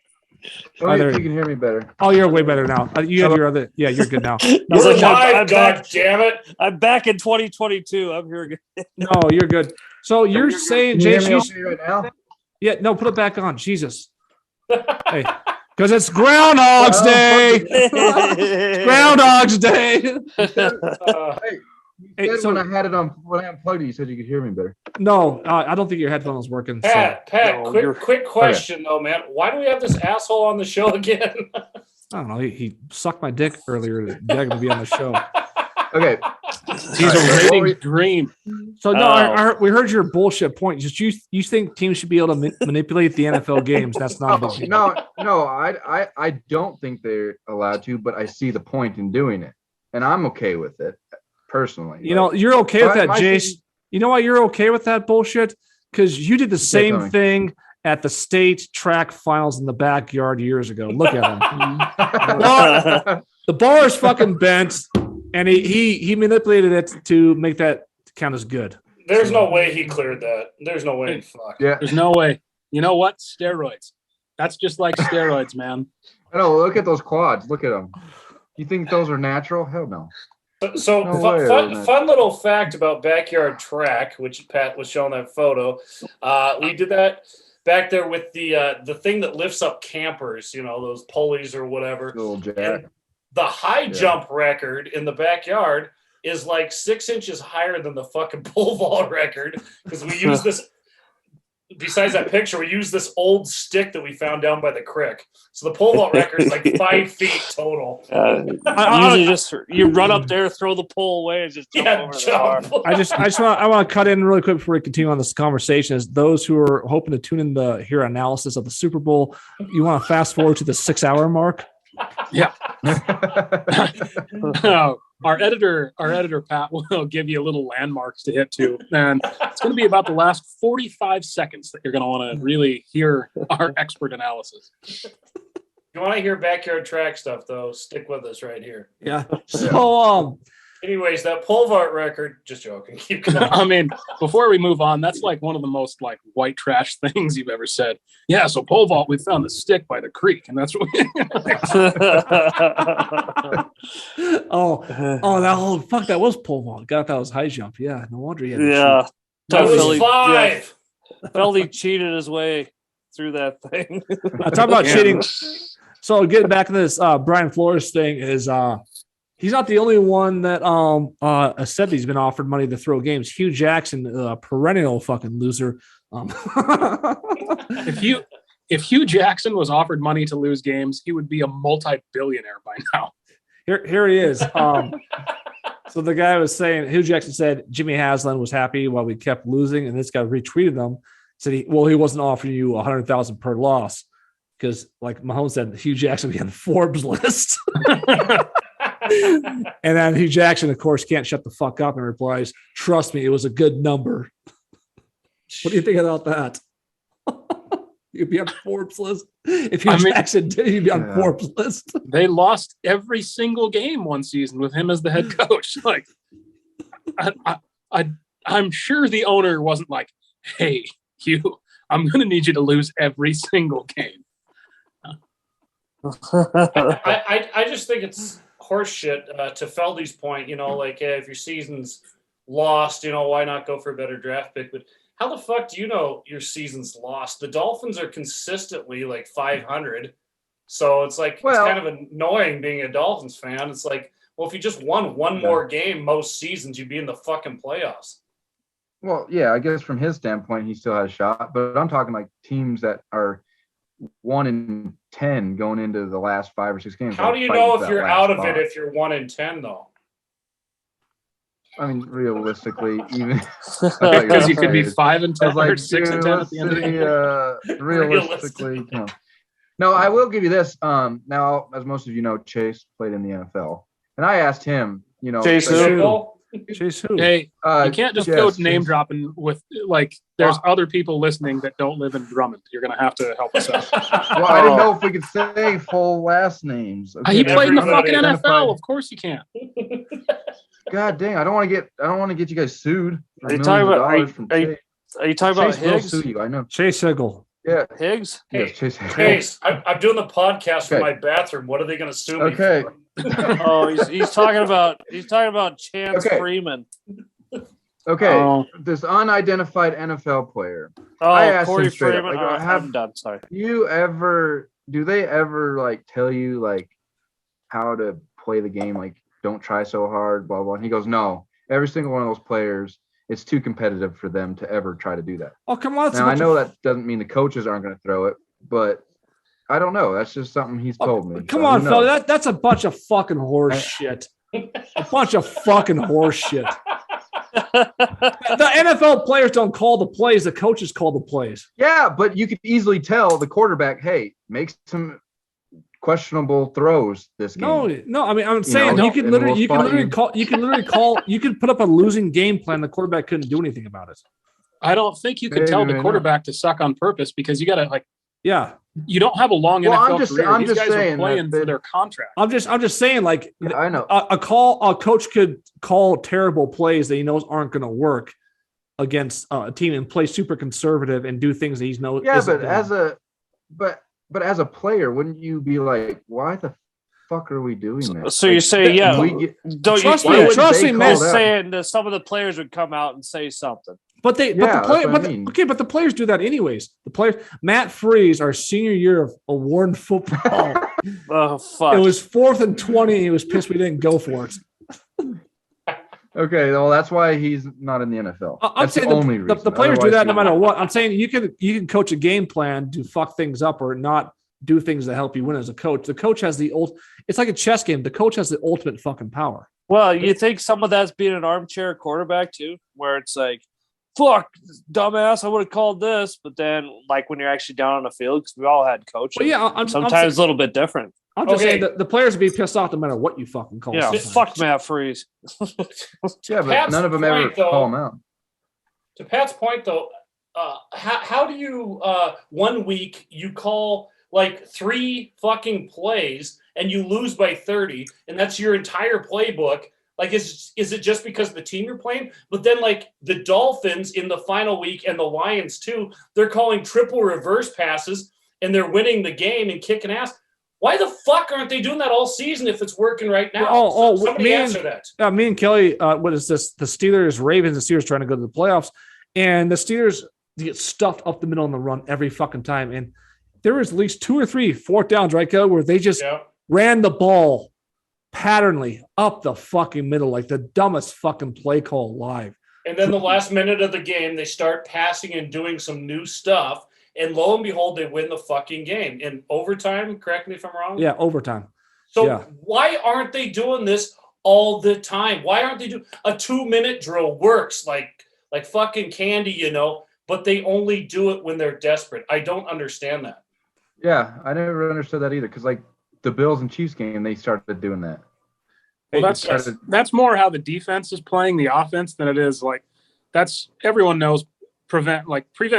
You can hear me better. Oh, you're way better now. You have your other. Yeah, you're good now. I'm God damn it! I'm back in 2022. I'm here again. No, you're good. So you're saying, Jason? Right now? Yeah, no, put it back on. Jesus. Hey, because it's Groundhog's Day. It's Groundhog's Day. Hey, so when I had it on, when I unplugged it, you said you could hear me better. No, I don't think your headphone was working. Pat, no, quick question though, man. Why do we have this asshole on the show again? I don't know. He sucked my dick earlier, begging to be on the show. Okay, he's a rating dream. So no, we heard your bullshit point. Just you think teams should be able to manipulate the NFL games? That's not a big deal. No, I don't think they're allowed to, but I see the point in doing it, and I'm okay with it. Personally, you know, you're okay with that, Jace. You know why you're okay with that bullshit? Because you did the same thing at the state track finals in the backyard years ago. Look at him. The bar is fucking bent, and he manipulated it to make that count as good. There's no way he cleared that. There's no way. Fuck. Yeah, there's no way. You know what? Steroids. That's just like steroids, man. I know. Look at those quads. Look at them. You think those are natural? Hell no. So fun little fact about backyard track, which Pat was showing that photo. We did that back there with the thing that lifts up campers, you know, those pulleys or whatever. Little jack. And the high jump record in the backyard is like 6 inches higher than the fucking pole vault record because we use this. Besides that picture, we use this old stick that we found down by the creek. So the pole vault record is like 5 feet total. Usually, just you run up there, throw the pole away, and just jump over the bar. I want to cut in really quick before we continue on this conversation. As those who are hoping to tune in to hear analysis of the Super Bowl, you want to fast forward to the 6 hour mark. Yeah. Oh our editor Pat will give you little landmarks to hit to, and it's going to be about the last 45 seconds that you're going to want to really hear our expert analysis. If you want to hear backyard track stuff, though, stick with us right here. Yeah. So, anyways, that pole vault record, just joking. Keep going. I mean, before we move on, that's like one of the most like white trash things you've ever said. Yeah, so pole vault, we found the stick by the creek, and that's what we that was pole vault. God, that was high jump. Yeah, no wonder he had Yeah. That was 5. Feldy cheated his way through that thing. Talk about cheating. So getting back to this Brian Flores thing is he's not the only one that said he's been offered money to throw games. Hugh Jackson, perennial fucking loser. If Hugh Jackson was offered money to lose games, he would be a multi-billionaire by now. Here he is. So the guy was saying, Hugh Jackson said Jimmy Haslam was happy while we kept losing, and this guy retweeted him. Said he wasn't offering you $100,000 per loss because, like Mahomes said, Hugh Jackson would be on the Forbes list. And then Hugh Jackson, of course, can't shut the fuck up and replies, "Trust me, it was a good number." What do you think about that? You'd be on Forbes list. If Hugh Jackson did, you'd be on Forbes list. They lost every single game one season with him as the head coach. Like, I'm sure the owner wasn't like, "Hey, Hugh, I'm going to need you to lose every single game." I just think it's horseshit to Feldy's point. Like if your season's lost, why not go for a better draft pick? But how the fuck do you know your season's lost? The Dolphins are consistently like 500. So it's like, it's kind of annoying being a Dolphins fan. It's like, well, if you just won one more game most seasons, you'd be in the fucking playoffs. Well, yeah, I guess from his standpoint, he still has a shot. But I'm talking like teams that are 1-10 going into the last 5 or 6 games. How do you know if you're out of it if you're 1-10 though? I mean, realistically, even because you could be 5-10 or 6-10 at the end of the year. Realistically, no, I will give you this. Now, as most of you know, Chase played in the NFL, and I asked him, Chase who? Chase who? Hey, you can't just go name dropping with like. There's other people listening that don't live in Drummond. You're gonna have to help us out. Well, I didn't know if we could say full last names. Okay, he played in the fucking NFL. Of course you can. God dang! I don't want to get you guys sued. Are you talking about? Are you talking about Higgs? Will sue you, I know. Chase Higgle. Yeah, Higgs. Yes, Chase Higgle. Chase, I'm doing the podcast from my bathroom. What are they going to sue me for? Oh, he's talking about Chance Freeman. Okay, this unidentified NFL player. Oh, I asked Corey him straight Freeman. up, I'm done. Sorry. Do they ever like tell you like how to play the game? Like, don't try so hard, blah, blah. And he goes, no, every single one of those players, it's too competitive for them to ever try to do that. Oh, come on. Now, I know that doesn't mean the coaches aren't going to throw it, but I don't know. That's just something he's told me. Come on, fella. That's a bunch of fucking horse shit. A bunch of fucking horse shit. The NFL players don't call the plays. The coaches call the plays. Yeah, but you could easily tell the quarterback, hey, make some questionable throws this game. No. I mean, I'm saying you can literally put up a losing game plan. The quarterback couldn't do anything about it. I don't think you could tell the quarterback to suck on purpose because you got to you don't have a long NFL career. These guys are playing for their contract. I'm just saying, like, I know a coach could call terrible plays that he knows aren't going to work against a team and play super conservative and do things that he knows. Yeah, but as a player, wouldn't you be like, why the fuck are we doing this? So you say, trust me, man. Saying that some of the players would come out and say something. But the players do that anyways. The players, Matt Freeze, our senior year of award football. Oh fuck! It was 4th and 20. He was pissed we didn't go for it. Okay, well that's why he's not in the NFL. I'm saying the only reason. The players do that no matter what. I'm saying you can coach a game plan to fuck things up or not do things that help you win as a coach. The coach has it's like a chess game. The coach has the ultimate fucking power. Well, you think some of that's being an armchair quarterback too, where it's like, fuck, dumbass, I would have called this. But then, like, when you're actually down on the field, because we all had coaches. Well, yeah, sometimes a little bit different. I'm just saying that the players would be pissed off no matter what you fucking call. Yeah, sometimes. fuck Matt Freeze. Yeah, but Pat's none of them ever point, though- call him out. To Pat's point, though, how do you 1 week you call like 3 fucking plays and you lose by 30, and that's your entire playbook? Like, is it just because of the team you're playing? But then, like, the Dolphins in the final week and the Lions too, they're calling triple reverse passes and they're winning the game and kicking ass. Why the fuck aren't they doing that all season if it's working right now? Somebody answer that. Me and Kelly, what is this? The Steelers, Ravens, the Steelers trying to go to the playoffs, and the Steelers get stuffed up the middle on the run every fucking time. And there was at least 2 or 3 fourth downs, right, Kelly, where they just ran the ball patternly up the fucking middle, like the dumbest fucking play call live. And then the last minute of the game, they start passing and doing some new stuff. And lo and behold, they win the fucking game. In overtime, correct me if I'm wrong? Yeah, overtime. So why aren't they doing this all the time? Why aren't they doing a 2-minute drill works like fucking candy, but they only do it when they're desperate. I don't understand that. Yeah, I never understood that either. Because like the Bills and Chiefs game, they started doing that. Well, that's more how the defense is playing the offense than it is like that's everyone knows prevent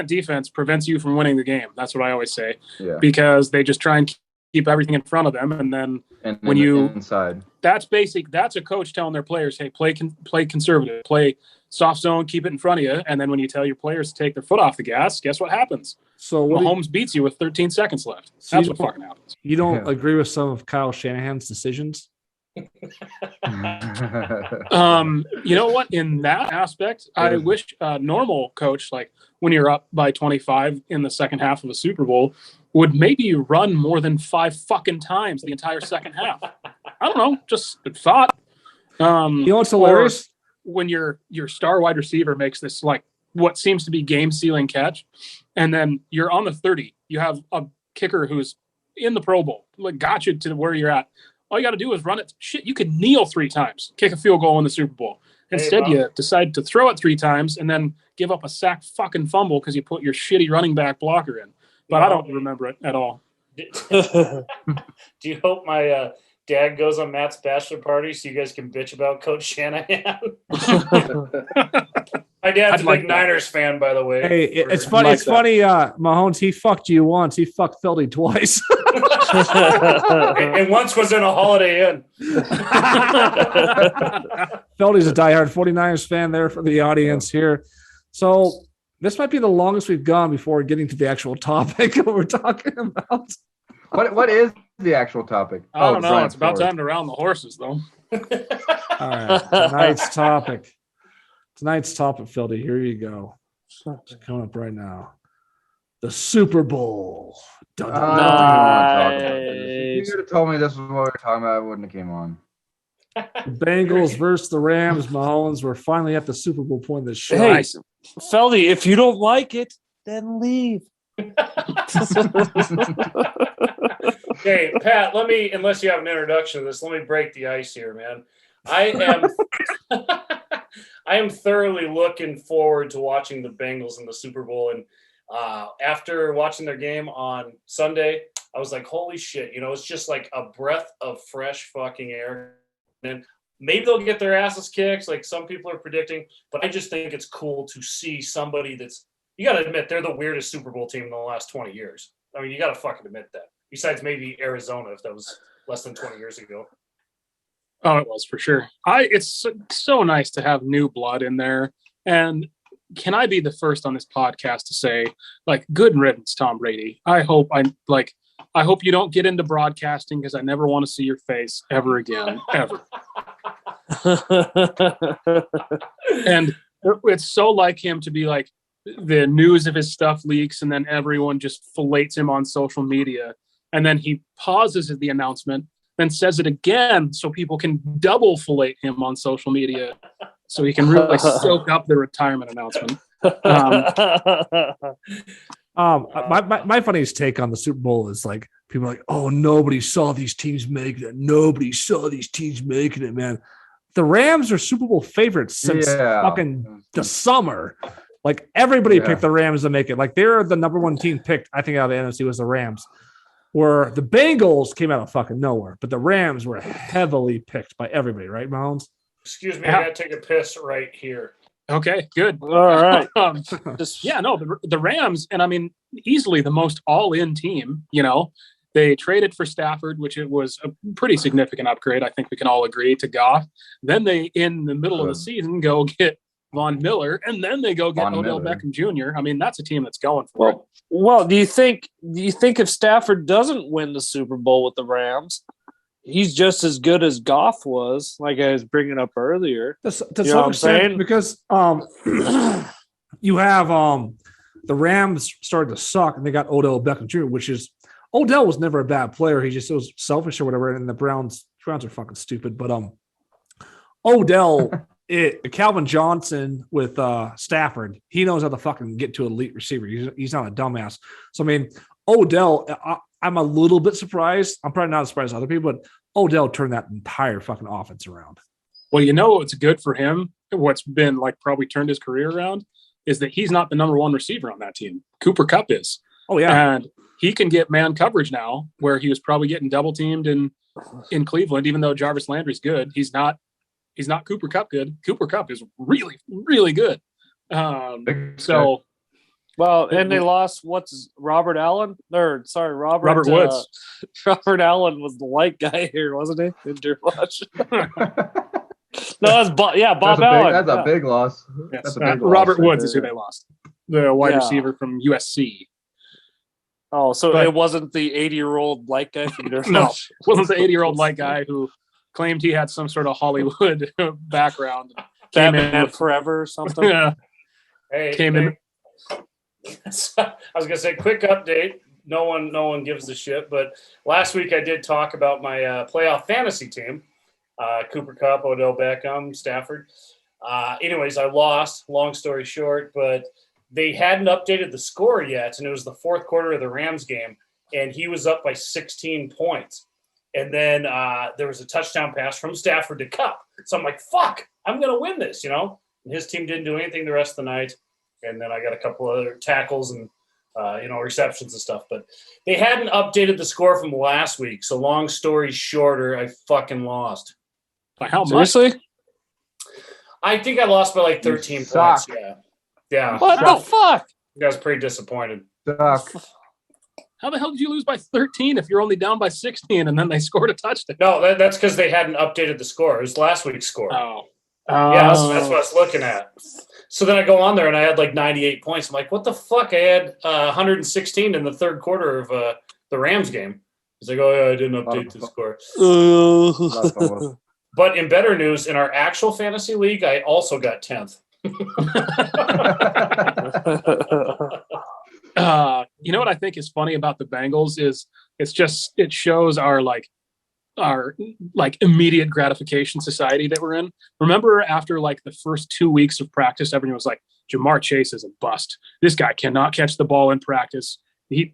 defense prevents you from winning the game. That's what I always say. Yeah. Because they just try and keep everything in front of them, and then when you inside, that's a coach telling their players, hey, play conservative, play soft zone, keep it in front of you, and then when you tell your players to take their foot off the gas, guess what happens? So Mahomes beats you with 13 seconds left. That's what fucking happens. You don't agree with some of Kyle Shanahan's decisions? You know what? In that aspect, I wish a normal coach, like when you're up by 25 in the second half of a Super Bowl, would maybe run more than 5 fucking times the entire second half. I don't know, just a thought. You know what's hilarious? When your star wide receiver makes this like what seems to be game sealing catch, and then you're on the 30. You have a kicker who's in the Pro Bowl, like got you to where you're at. All you got to do is run it. Shit, you could kneel 3 times, kick a field goal in the Super Bowl. Instead, you decide to throw it 3 times and then give up a sack fucking fumble because you put your shitty running back blocker in. But I don't remember it at all. Do you hope my dad goes on Matt's bachelor party so you guys can bitch about Coach Shanahan? My dad's a big Niners fan, by the way. Hey, it's funny. It's funny. Mahomes, he fucked you once. He fucked Feldy twice. And once was in a Holiday Inn. Feldy's a diehard 49ers fan there for the audience here. So this might be the longest we've gone before getting to the actual topic we're talking about. What is the actual topic? I don't know. Brian it's about time to round the horses, though. All right. Tonight's topic, Feldy. Here you go. It's coming up right now. The Super Bowl. Dun, dun, dun, dun. If you could have told me this was what we were talking about, I wouldn't have came on. The Bengals versus the Rams. Mahomes. We're finally at the Super Bowl point of the show. Hey, Feldy, if you don't like it, then leave. Okay, Pat, unless you have an introduction to this, let me break the ice here, man. I am thoroughly looking forward to watching the Bengals in the Super Bowl. And after watching their game on Sunday, I was like, holy shit, it's just like a breath of fresh fucking air. And maybe they'll get their asses kicked, like some people are predicting, but I just think it's cool to see somebody you got to admit, they're the weirdest Super Bowl team in the last 20 years. I mean, you got to fucking admit that. Besides maybe Arizona, if that was less than 20 years ago. Oh, it was for sure. It's so nice to have new blood in there. And can I be the first on this podcast to say, like, good riddance, Tom Brady. I hope you don't get into broadcasting because I never want to see your face ever again, ever. And it's so like him to be like, the news of his stuff leaks and then everyone just fillets him on social media. And then he pauses at the announcement, then says it again so people can double fillet him on social media so he can really soak up the retirement announcement. My funniest take on the Super Bowl is like people are like, oh, nobody saw these teams making it. Nobody saw these teams making it, man. The Rams are Super Bowl favorites since fucking the summer. Like everybody picked the Rams to make it. Like they're the number 1 team picked, I think, out of the NFC was the Rams. where the Bengals came out of fucking nowhere, but the Rams were heavily picked by everybody, right, Mahomes? Excuse me, I gotta take a piss right here. Okay, good. All right. The Rams, and I mean, easily the most all-in team. They traded for Stafford, which it was a pretty significant upgrade. I think we can all agree to Goff. Then they, in the middle of the season, go get Von Miller, and then they go get Odell Beckham Jr. I mean, that's a team that's going for it. Well, do you think if Stafford doesn't win the Super Bowl with the Rams, he's just as good as Goff was, like I was bringing up earlier? To some extent, because you have the Rams started to suck, and they got Odell Beckham Jr., which is Odell was never a bad player. He just was selfish or whatever, and the Browns are fucking stupid. But Odell, Calvin Johnson with Stafford, he knows how to fucking get to elite receiver. He's not a dumbass. So I mean, Odell, I'm a little bit surprised. I'm probably not as surprised as other people, but Odell turned that entire fucking offense around. Well, what's good for him, what's been like probably turned his career around, is that he's not the number one receiver on that team. Cooper Kupp is. Oh yeah, and he can get man coverage now, where he was probably getting double teamed in Cleveland. Even though Jarvis Landry's good, he's not Cooper Kupp good. Cooper Kupp is really, really good. And they lost Robert Allen? Robert Woods. Robert Allen was the light guy here, wasn't he? In Durwatch. No, Bob Allen. That's a big loss. Yes. That's a big loss Robert right Woods there. is who they lost. The wide receiver from USC. Oh, so it wasn't the 80-year-old light guy from Durwatch? No, it wasn't the 80-year-old light guy who claimed he had some sort of Hollywood background. Batman Forever or something? Yeah. I was gonna say, quick update. No one gives a shit. But last week I did talk about my playoff fantasy team: Cooper Kupp, Odell Beckham, Stafford. Anyways, I lost. Long story short, but they hadn't updated the score yet, and it was the fourth quarter of the Rams game, and he was up by 16 points. And then there was a touchdown pass from Stafford to Kupp. So I'm like, fuck, I'm gonna win this, And his team didn't do anything the rest of the night. And then I got a couple other tackles and, receptions and stuff. But they hadn't updated the score from last week. So long story shorter, I fucking lost. By how much? Seriously? I think I lost by like 13 points. Yeah. What the fuck? I was pretty disappointed. Suck. How the hell did you lose by 13 if you're only down by 16 and then they scored a touchdown? No, that's because they hadn't updated the score. It was last week's score. Oh. Yeah, that's what I was looking at. So then I go on there and I had like 98 points. I'm like, what the fuck? I had 116 in the third quarter of the Rams game. He's like, oh, yeah, I didn't update the score. But in better news, in our actual fantasy league, I also got 10th. You know what I think is funny about the Bengals is it shows our immediate gratification society that we're in. Remember after like the first 2 weeks of practice, everyone was like, Jamar Chase is a bust. This guy cannot catch the ball in practice.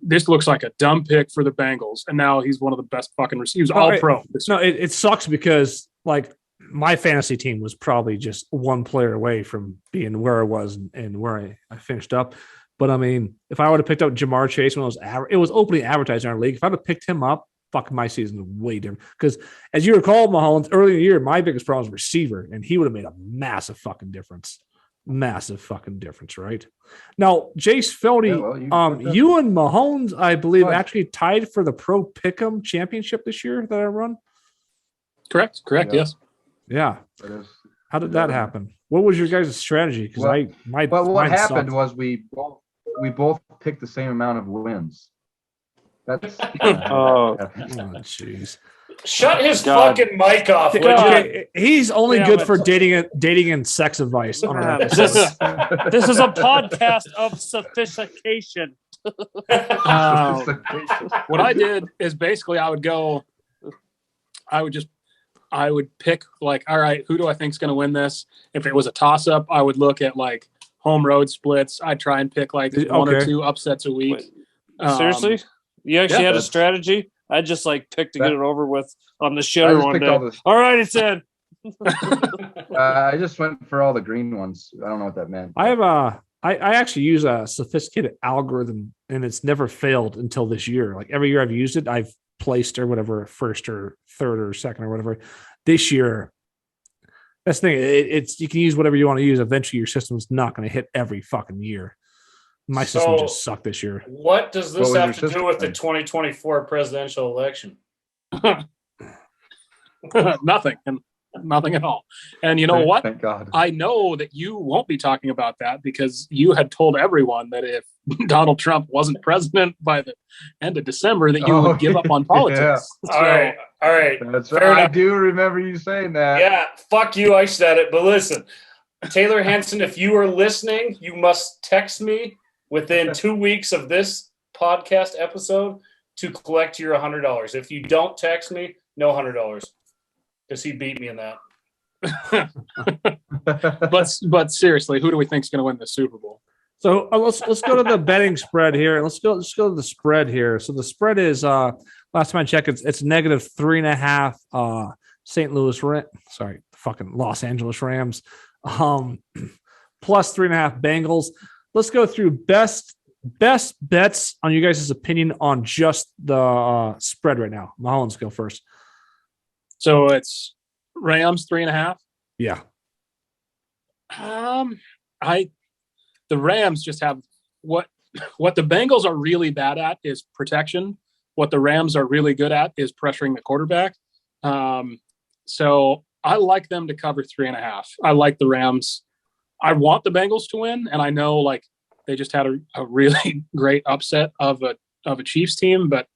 This looks like a dumb pick for the Bengals. And now he's one of the best fucking receivers. All pro. No, it sucks because like my fantasy team was probably just one player away from being where I was and where I finished up. But I mean, if I would have picked up Jamar Chase when it was openly advertised in our league, if I would have picked him up, fuck, my season is way different. Because as you recall, Mahomes, early in the year, my biggest problem was receiver, and he would have made a massive fucking difference. Massive fucking difference, right? Now, Jace Feldy, you and Mahomes, I believe, actually tied for the Pro Pick'em Championship this year that I run. Correct. Yes. Yeah. How did that happen? What was your guys' strategy? Because what happened was we both picked the same amount of wins. That's jeez. Shut his fucking mic off. Okay, he's only good for dating and sex advice. On our this is a podcast of sophistication. What I did is basically I would pick like, all right, who do I think is going to win this? If it was a toss up, I would look at like home road splits. I'd try and pick like one or two upsets a week. Seriously? You actually had a strategy? I just like picked to get it over with on the shitter one day. All right, it's in. I just went for all the green ones. I don't know what that meant. I have I actually use a sophisticated algorithm, and it's never failed until this year. Like every year I've used it, I've placed or whatever, first or third or second or whatever. This year, that's the thing. It's you can use whatever you want to use. Eventually, your system's not going to hit every fucking year. My system just sucked this year. What does this What have was to your do system with the then? 2024 presidential election? Nothing. And nothing at all. And you know what? Thank God. I know that you won't be talking about that because you had told everyone that if Donald Trump wasn't president by the end of December, that you would give up on politics. Yeah. All right. That's Fair right. I enough. do remember you saying that. Yeah, fuck you. I said it. But listen, Taylor Hanson, if you are listening, you must text me within 2 weeks of this podcast episode to collect your $100. If you don't text me, no $100 because he beat me in that. But seriously, who do we think is going to win the Super Bowl? So let's go to the betting spread here. Let's go to the spread here. So the spread is last time I checked, it's negative 3.5. St. Louis, fucking Los Angeles Rams, plus 3.5 Bengals. Let's go through best bets on you guys' opinion on just the spread right now. Mullins, go first. So it's Rams 3.5. Yeah. The Rams just have what the Bengals are really bad at is protection. What the Rams are really good at is pressuring the quarterback. So I like them to cover 3.5. I like the Rams. I want the Bengals to win, and I know like they just had a really great upset of a Chiefs team, but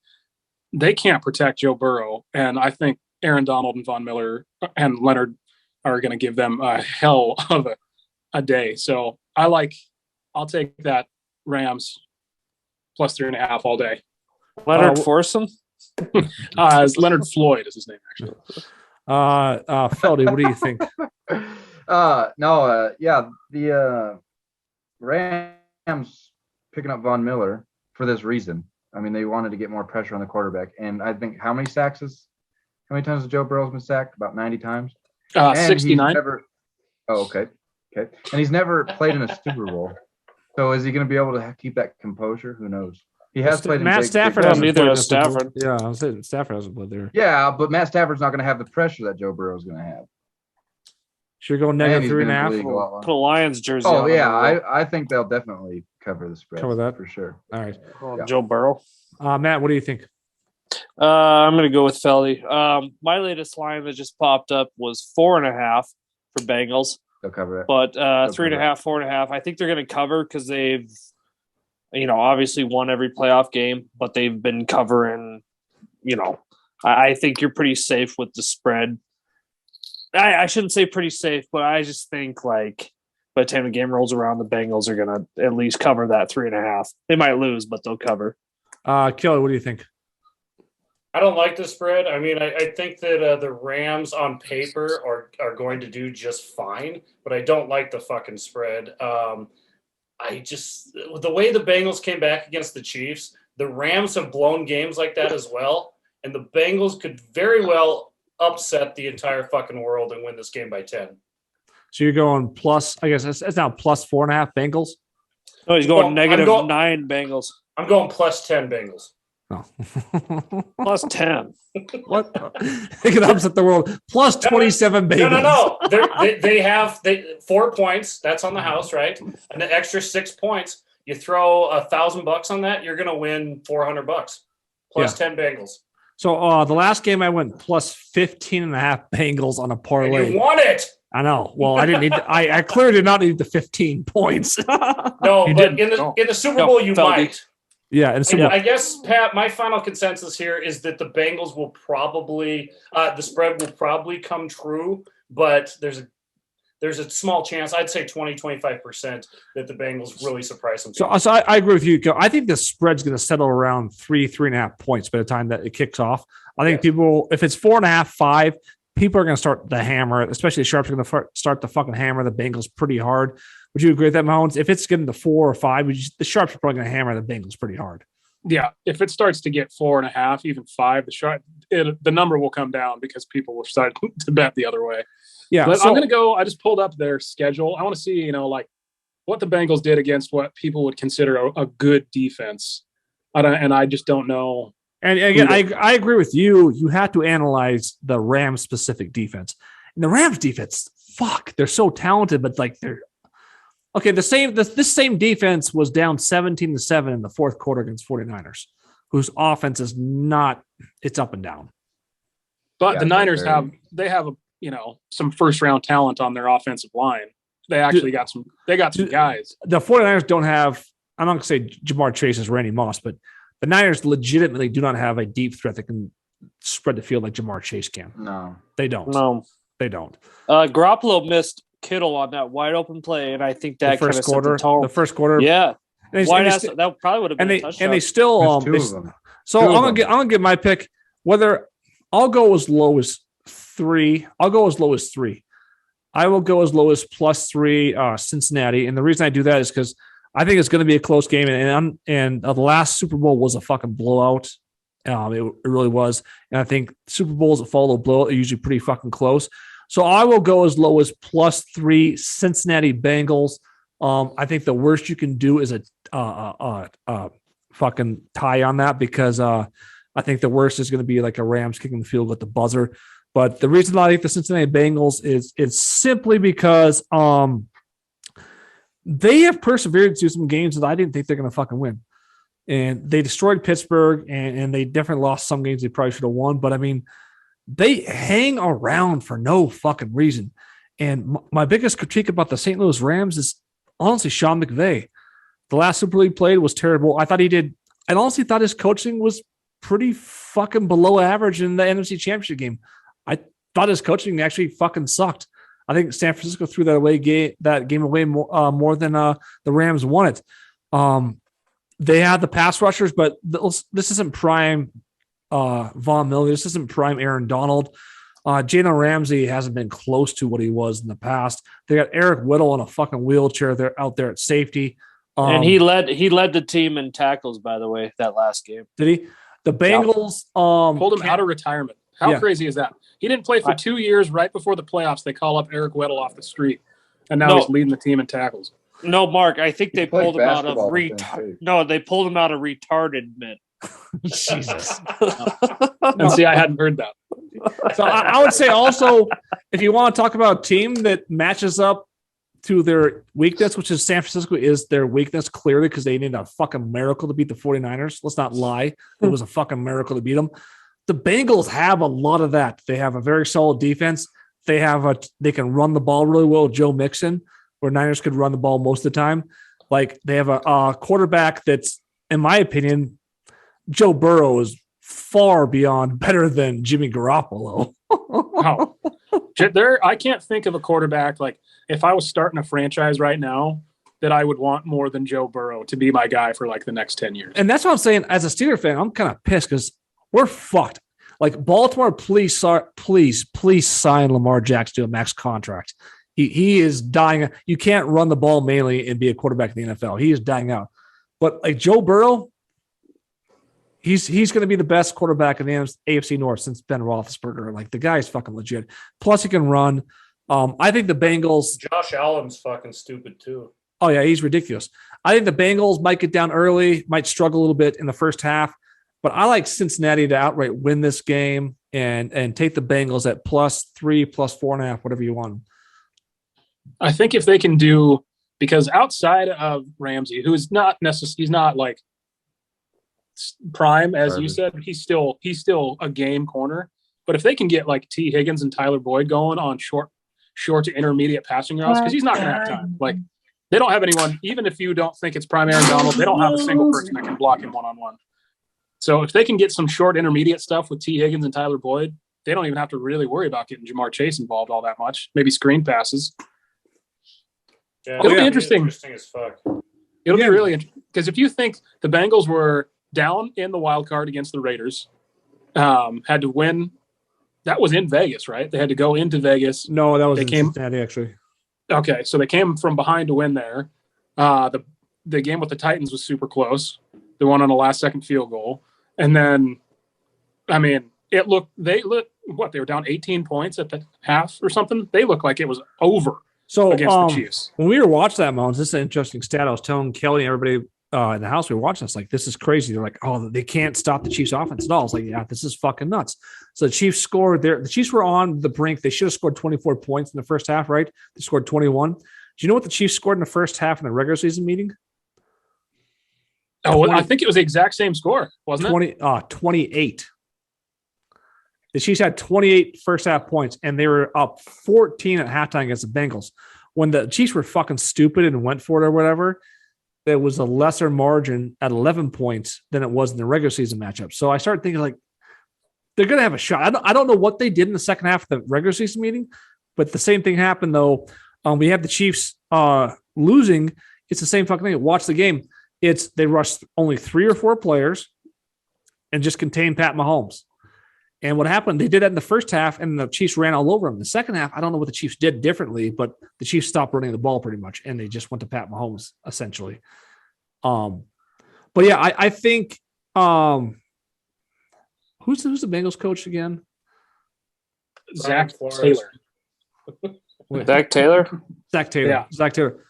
they can't protect Joe Burrow, and I think Aaron Donald and Von Miller and Leonard are going to give them a hell of a day. So I'll take that Rams plus 3.5 all day. Leonard Forson? Leonard Floyd is his name, actually. Feldy, what do you think? The Rams picking up Von Miller for this reason. I mean, they wanted to get more pressure on the quarterback. And I think how many times has Joe Burrow's been sacked? About 90 times? 69. Okay. And he's never played in a Super Bowl. So is he going to be able to keep that composure? Who knows? He has played in Matt Stafford hasn't neither played has Stafford. Yeah, I was saying Stafford hasn't played there. Yeah, but Matt Stafford's not going to have the pressure that Joe Burrow's going to have. Should we go And negative he's been in the 3.5? league a lot longer. Put a Lions jersey Oh on. yeah, I think they'll definitely cover the spread. Cover that? For sure. All right. Yeah. Joe Burrow. Matt, what do you think? I'm going to go with Feldy. My latest line that just popped up was 4.5 for Bengals, They'll cover it. but cover 3.5, 4.5. I think they're going to cover because they've, obviously won every playoff game, but they've been covering. I think you're pretty safe with the spread. I shouldn't say pretty safe, but I just think like by the time the game rolls around, the Bengals are going to at least cover that 3.5. They might lose, but they'll cover. Kelly, what do you think? I don't like the spread. I mean, I think that the Rams on paper are going to do just fine, but I don't like the fucking spread. The way the Bengals came back against the Chiefs, the Rams have blown games like that as well, and the Bengals could very well upset the entire fucking world and win this game by 10. So you're going plus, I guess it's now plus 4.5 Bengals? No, he's going negative 9 Bengals. I'm going plus 10 Bengals. Oh. Plus 10. What? They can upset the world. Plus 27 Bengals. No. They have 4 points. That's on the house, right? And the extra 6 points. You throw $1,000 on that, you're going to win $400. Plus 10 Bengals. So the last game I went plus 15.5 Bengals on a parlay. And you won it. I know. Well, I didn't need. I clearly did not need the 15 points. No, but in the Super Bowl you might. Yeah, and I guess, Pat, my final consensus here is that the Bengals will probably the spread will probably come true, but there's a small chance, I'd say 20-25%, that the Bengals really surprise them. So I agree with you. I think the spread's going to settle around 3.5 points by the time that it kicks off. I think people, if it's 4.5, 5, people are going to start the hammer, especially the Sharps are going to start the fucking hammer the Bengals pretty hard. Would you agree with that, Mahomes? If it's getting to 4 or 5, the Sharps are probably going to hammer the Bengals pretty hard. Yeah, if it starts to get 4.5, even 5, the number will come down because people will start to bet the other way. Yeah, but I'm going to go. I just pulled up their schedule. I want to see, what the Bengals did against what people would consider a good defense. I just don't know. And again, I agree with you. You have to analyze the Rams specific defense. And the Rams defense, they're so talented, but like they're okay. This same defense was down 17-7 in the fourth quarter against 49ers, whose offense is not, it's up and down. But the Niners have some first round talent on their offensive line. They actually got some guys. The 49ers don't have, I'm not going to say Jamar Chase is Randy Moss, but the Niners legitimately do not have a deep threat that can spread the field like Jamar Chase can. No. They don't. Garoppolo missed Kittle on that wide open play, and I think that kind of set the tone. The first quarter. Yeah. That probably would have been a touchdown. And they still so I'm gonna get my pick. Whether I'll go as low as 3. I'll go as low as 3. I will go as low as +3 Cincinnati. And the reason I do that is because I think it's going to be a close game. And the last Super Bowl was a fucking blowout. It really was. And I think Super Bowls that follow a blowout are usually pretty fucking close. So I will go as low as +3 Cincinnati Bengals. I think the worst you can do is a fucking tie on that, because I think the worst is going to be like a Rams kicking the field at the buzzer. But the reason I think the Cincinnati Bengals is simply because they have persevered through some games that I didn't think they're going to fucking win. And they destroyed Pittsburgh, and they definitely lost some games they probably should have won. But, I mean, they hang around for no fucking reason. And my biggest critique about the St. Louis Rams is honestly Sean McVay. The last Super League played was terrible. I honestly thought his coaching was pretty fucking below average in the NFC Championship game. I thought his coaching actually fucking sucked. I think San Francisco threw that game away more than the Rams won it. They had the pass rushers, but this isn't prime Von Miller. This isn't prime Aaron Donald. Jalen Ramsey hasn't been close to what he was in the past. They got Eric Whittle in a fucking wheelchair. They're out there at safety. And he led the team in tackles, by the way, that last game. Did he? The Bengals pulled him out of retirement. How crazy is that? He didn't play for 2 years. Right before the playoffs, they call up Eric Weddle off the street, and now he's leading the team in tackles. No, Mark, I think they pulled him out of they pulled him out of retardedment. Jesus. And see, I hadn't heard that. So I would say also, if you want to talk about a team that matches up to their weakness, which is San Francisco is their weakness clearly, because they needed a fucking miracle to beat the 49ers. Let's not lie. It was a fucking miracle to beat them. The Bengals have a lot of that. They have a very solid defense. They can run the ball really well. Joe Mixon, where Niners could run the ball most of the time. Like, they have a quarterback that's, in my opinion, Joe Burrow is far beyond better than Jimmy Garoppolo. Wow. I can't think of a quarterback, like, if I was starting a franchise right now, that I would want more than Joe Burrow to be my guy for like the next 10 years. And that's what I'm saying. As a Steelers fan, I'm kind of pissed because we're fucked. Like, Baltimore, please sign Lamar Jackson to a max contract. He is dying. You can't run the ball mainly and be a quarterback in the NFL. He is dying out. But like Joe Burrow, he's going to be the best quarterback in the AFC North since Ben Roethlisberger. Like, the guy is fucking legit. Plus, he can run. I think the Bengals. Josh Allen's fucking stupid too. Oh yeah, he's ridiculous. I think the Bengals might get down early, might struggle a little bit in the first half. But I like Cincinnati to outright win this game and take the Bengals at +3, +4.5, whatever you want. I think if they can do, because outside of Ramsey, who is not necessarily, he's not like prime, as you said, he's still a game corner. But if they can get like T. Higgins and Tyler Boyd going on short to intermediate passing routes, because he's not going to have time. Like, they don't have anyone, even if you don't think it's prime Aaron Donald, they don't have a single person that can block him one-on-one. So if they can get some short intermediate stuff with T. Higgins and Tyler Boyd, they don't even have to really worry about getting Jamar Chase involved all that much. Maybe screen passes. Yeah, it'll be interesting. Interesting as fuck. It'll be really interesting. Because if you think the Bengals were down in the wild card against the Raiders, had to win, that was in Vegas, right? They had to go into Vegas. No, that was in Cincinnati, actually. Okay, so they came from behind to win there. The game with the Titans was super close. They won on a last-second field goal. And then, I mean, they were down 18 points at the half or something. They looked like it was over. So against the Chiefs. When we were watching that, Mounds, this is an interesting stat. I was telling Kelly and everybody in the house we were watching this, like, this is crazy. They're like, oh, they can't stop the Chiefs offense at all. I was like, yeah, this is fucking nuts. So the Chiefs scored there. The Chiefs were on the brink. They should have scored 24 points in the first half, right? They scored 21. Do you know what the Chiefs scored in the first half in the regular season meeting? Oh, I think it was the exact same score, wasn't it? 28. The Chiefs had 28 first half points, and they were up 14 at halftime against the Bengals. When the Chiefs were fucking stupid and went for it or whatever, there was a lesser margin at 11 points than it was in the regular season matchup. So I started thinking, like, they're going to have a shot. I don't know what they did in the second half of the regular season meeting, but the same thing happened, though. We have the Chiefs losing. It's the same fucking thing. Watch the game. They rushed only 3 or 4 players and just contained Pat Mahomes. And what happened, they did that in the first half, and the Chiefs ran all over them. The second half, I don't know what the Chiefs did differently, but the Chiefs stopped running the ball pretty much, and they just went to Pat Mahomes, essentially. But yeah, I think who's the Bengals coach again? Zach Taylor. Zach Taylor? Zach Taylor. Yeah. Zach Taylor.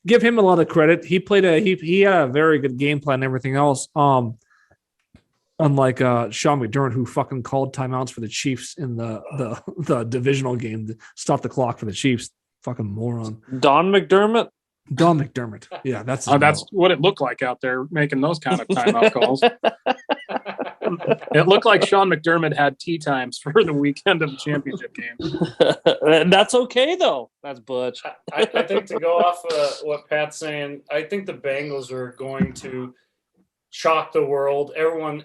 Give him a lot of credit. He played he had a very good game plan and everything else. Unlike Sean McDermott, who fucking called timeouts for the Chiefs in the divisional game to stop the clock for the Chiefs. Fucking moron. Don McDermott? Don McDermott. Yeah, that's what it looked like out there making those kind of timeout calls. It looked like Sean McDermott had tea times for the weekend of the championship game. That's okay, though. That's Butch. I think to go off what Pat's saying, I think the Bengals are going to shock the world. Everyone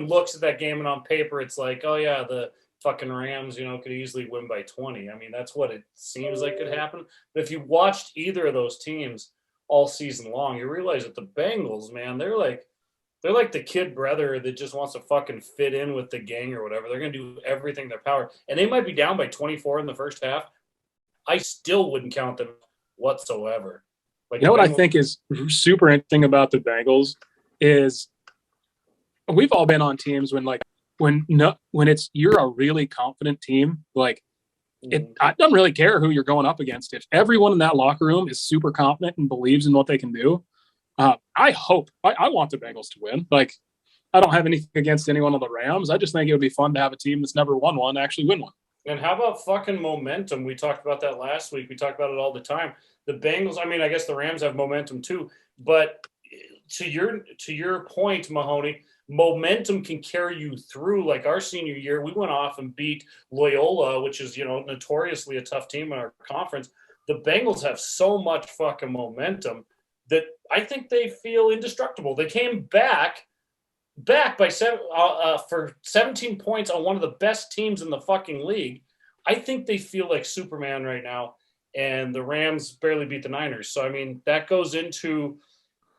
looks at that game, and on paper, it's like, oh yeah, the fucking Rams, could easily win by 20. I mean, that's what it seems like could happen. But if you watched either of those teams all season long, you realize that the Bengals, man, they're like the kid brother that just wants to fucking fit in with the gang or whatever. They're going to do everything in their power. And they might be down by 24 in the first half. I still wouldn't count them whatsoever. Like, what I think is super interesting about the Bengals is we've all been on teams when it's you're a really confident team, like it doesn't really care who you're going up against. If everyone in that locker room is super confident and believes in what they can do, I want the Bengals to win. Like, I don't have anything against anyone on the Rams. I just think it would be fun to have a team that's never won one actually win one. And how about fucking momentum? We talked about that last week. We talk about it all the time. The Bengals, I mean, I guess the Rams have momentum too, but to your point, Mahoney, momentum can carry you through. Like our senior year, we went off and beat Loyola, which is, notoriously a tough team in our conference. The Bengals have so much fucking momentum that I think they feel indestructible. They came back by for 17 points on one of the best teams in the fucking league. I think they feel like Superman right now, and the Rams barely beat the Niners. So, I mean, that goes into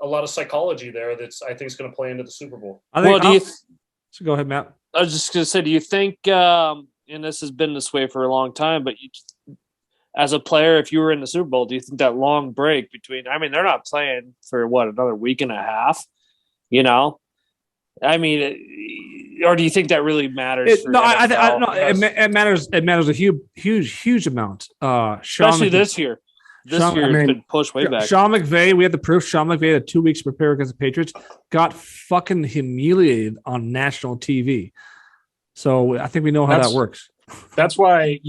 a lot of psychology there that's, I think, is going to play into the Super Bowl. So go ahead, Matt. I was just going to say, do you think, and this has been this way for a long time, but as a player, if you were in the Super Bowl, do you think that long break between, I mean, they're not playing for another week and a half, I mean, or do you think that really matters? It matters. It matters a huge amount. Especially this year. It's been pushed way back. Sean McVay, we had the proof. Sean McVay had 2 weeks to prepare against the Patriots, got fucking humiliated on national TV. So I think we know how that works. That's why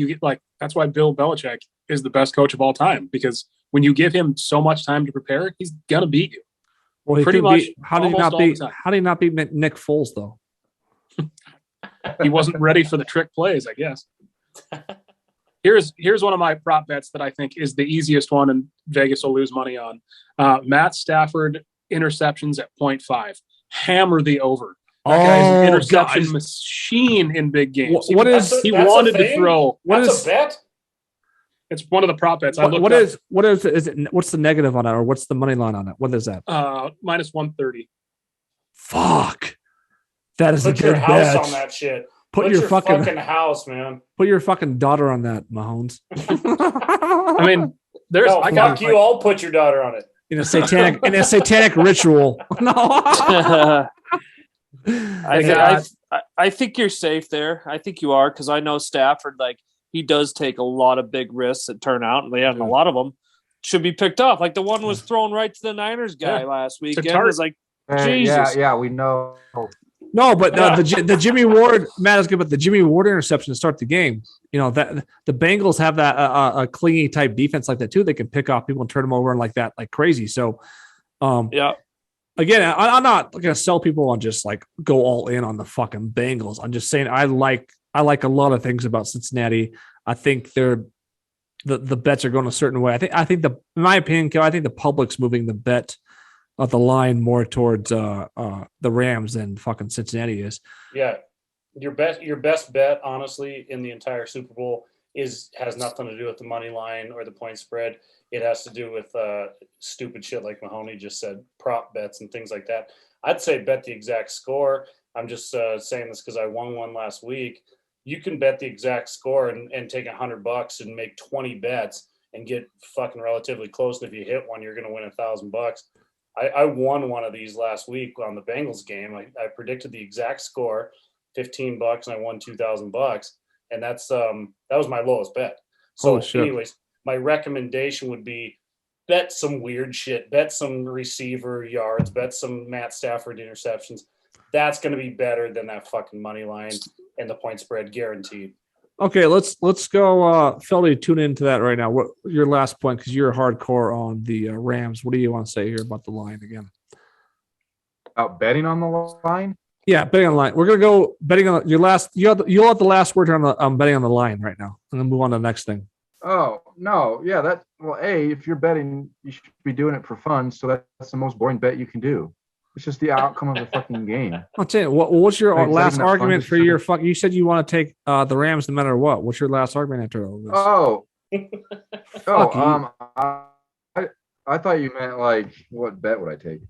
that's why Bill Belichick is the best coach of all time, because when you give him so much time to prepare, he's gonna beat you. Well, pretty much. How did he not beat Nick Foles though? He wasn't ready for the trick plays, I guess. Here's one of my prop bets that I think is the easiest one, and Vegas will lose money on. Matt Stafford interceptions at 0.5. Hammer the over. That guy's an interception machine in big games. What's a bet? It's one of the prop bets. What's the negative on it, or what's the money line on it? What is that? Minus 130. Fuck. That is Put a your good house bet. on that shit. Put your fucking house, man. Put your fucking daughter on that, Mahomes. I mean, I'll put your daughter on it. In a satanic ritual. No. I think you're safe there. I think you are, because I know Stafford, like, he does take a lot of big risks that turn out, and a lot of them should be picked off. Like the one was thrown right to the Niners guy last week. It was like, Jesus. Yeah, we know. No, but the Jimmy Ward, Matt is good, but the Jimmy Ward interception to start the game, that the Bengals have that a clingy type defense like that too. They can pick off people and turn them over and like that, like crazy. So, again, I'm not going to sell people on just like go all in on the fucking Bengals. I'm just saying I like a lot of things about Cincinnati. I think they're the bets are going a certain way. I think in my opinion, I think the public's moving the bet of the line more towards the Rams than fucking Cincinnati is. Yeah, your best bet, honestly, in the entire Super Bowl has nothing to do with the money line or the point spread. It has to do with stupid shit like Mahoney just said, prop bets and things like that. I'd say bet the exact score. I'm just saying this because I won one last week. You can bet the exact score and take $100 and make 20 bets and get fucking relatively close. And if you hit one, you're going to win $1,000. I won one of these last week on the Bengals game. I predicted the exact score, $15, and I won $2,000. And that was my lowest bet. So anyways, my recommendation would be bet some weird shit, bet some receiver yards, bet some Matt Stafford interceptions. That's going to be better than that fucking money line and the point spread, guaranteed. Okay, let's go. Feldy, tune into that right now. What your last point? Because you're hardcore on the Rams. What do you want to say here about the line again? About betting on the line? Yeah, betting on the line. We're gonna go betting on your last. You'll have the last word on the betting on the line right now, and then move on to the next thing. Oh no, yeah. If you're betting, you should be doing it for fun. So that's the most boring bet you can do. It's just the outcome of the fucking game. I'll tell you, what's your last argument for your fuck? You said you want to take the Rams no matter what. What's your last argument after all this? I thought you meant like what bet would I take?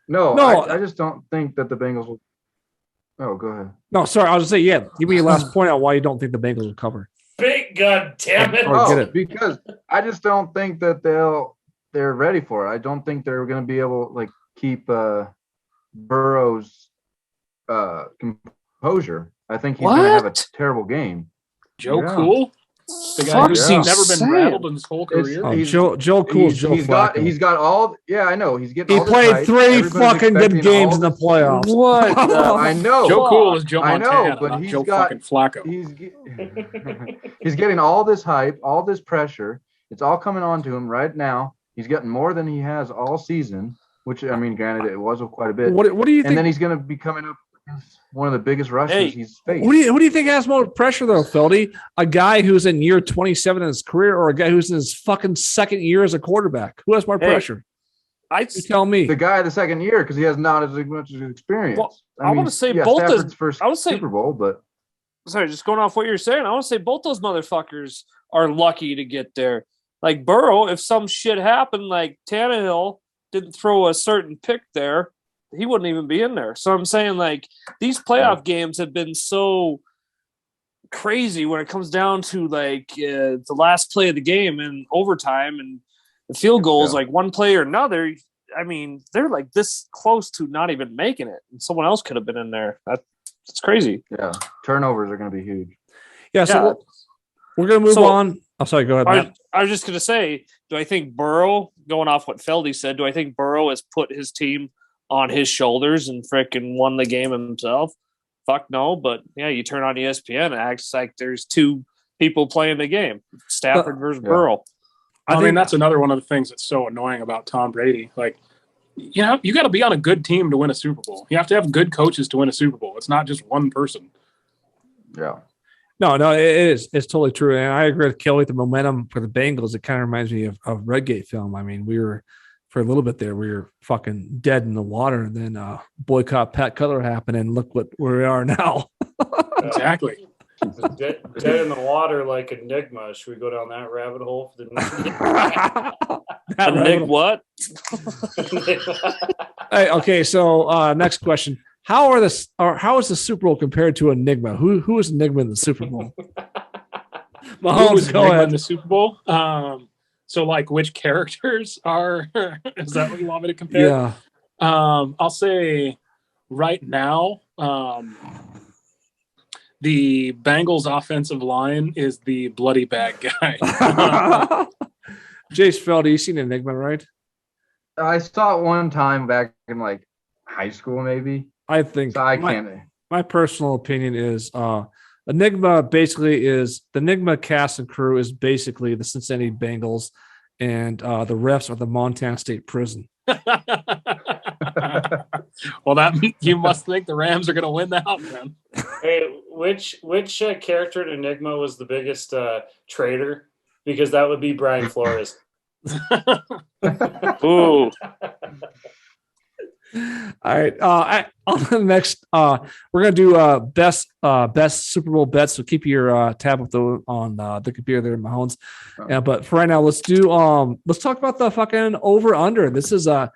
No, I just don't think that the Bengals will. Oh, go ahead. No, sorry, I was just saying, give me your last point on why you don't think the Bengals will cover. Big God damn it! Get it. Because I just don't think that they're ready for it. I don't think they're going to be able to like keep Burrow's composure. I think he's going to have a terrible game. Joe Cool, the guy who's never been rattled in his whole career. Joe Cool's Joe Flacco. He's got all. Yeah, I know. He's getting. He played 3 fucking good games in the playoffs. What? I know. Joe Cool is Joe Montana, I know, but not he's Joe got fucking Flacco. He's getting all this hype, all this pressure. It's all coming on to him right now. He's getting more than he has all season. Which, I mean, granted, it was quite a bit. What do you think? And then he's going to be coming up against one of the biggest rushes he's faced. Who do you think has more pressure, though, Feldy? A guy who's in year 27 in his career or a guy who's in his fucking second year as a quarterback? Who has more pressure? You tell me. The guy the second year because he has not as much experience. Well, I want to say both Stafford's first Super Bowl, but... Sorry, just going off what you're saying, I want to say both those motherfuckers are lucky to get there. Like Burrow, if some shit happened, like Tannehill didn't throw a certain pick there, he wouldn't even be in there. So I'm saying, like, these playoff games have been so crazy when it comes down to, like, the last play of the game and overtime and the field goals, like one play or another. I mean, they're, like, this close to not even making it, and someone else could have been in there. That's crazy. Yeah, turnovers are going to be huge. Yeah, so we're going to move on. Oh, sorry, go ahead, Matt. I was just going to say, do I think Burrow, going off what Feldy said, do I think Burrow has put his team on his shoulders and frickin' won the game himself? Fuck no, but yeah, you turn on ESPN, it acts like there's 2 people playing the game, Stafford versus Burrow. I mean, that's another one of the things that's so annoying about Tom Brady. Like, you know, you got to be on a good team to win a Super Bowl. You have to have good coaches to win a Super Bowl. It's not just one person. Yeah. No, it is. It's totally true. And I agree with Kelly. The momentum for the Bengals, it kind of reminds me of Redgate film. I mean, we were, for a little bit there, we were fucking dead in the water. And then boycott Pat Cutler happened, and look where we are now. Exactly. Dead in the water like Enigma. Should we go down that rabbit hole? For Nick, what? Hey, okay, so next question. How is the Super Bowl compared to Enigma? Who is Enigma in the Super Bowl? Mahomes, go ahead. In the Super Bowl. So like which characters are? Is that what you want me to compare? Yeah. I'll say right now, The Bengals offensive line is the bloody bad guy. Jace Feld, you seen Enigma, right? I saw it one time back in like high school, maybe. I think So I can't. my personal opinion is Enigma basically is the Enigma cast and crew is basically the Cincinnati Bengals, and the refs are the Montana State Prison. Well, that you must think the Rams are going to win that, man. Hey, which character in Enigma was the biggest traitor? Because that would be Brian Flores. Ooh. All right. On the next, we're gonna do best Super Bowl bets. So keep your tab on the computer there, Mahomes. But for right now, let's talk about the fucking over under. This is a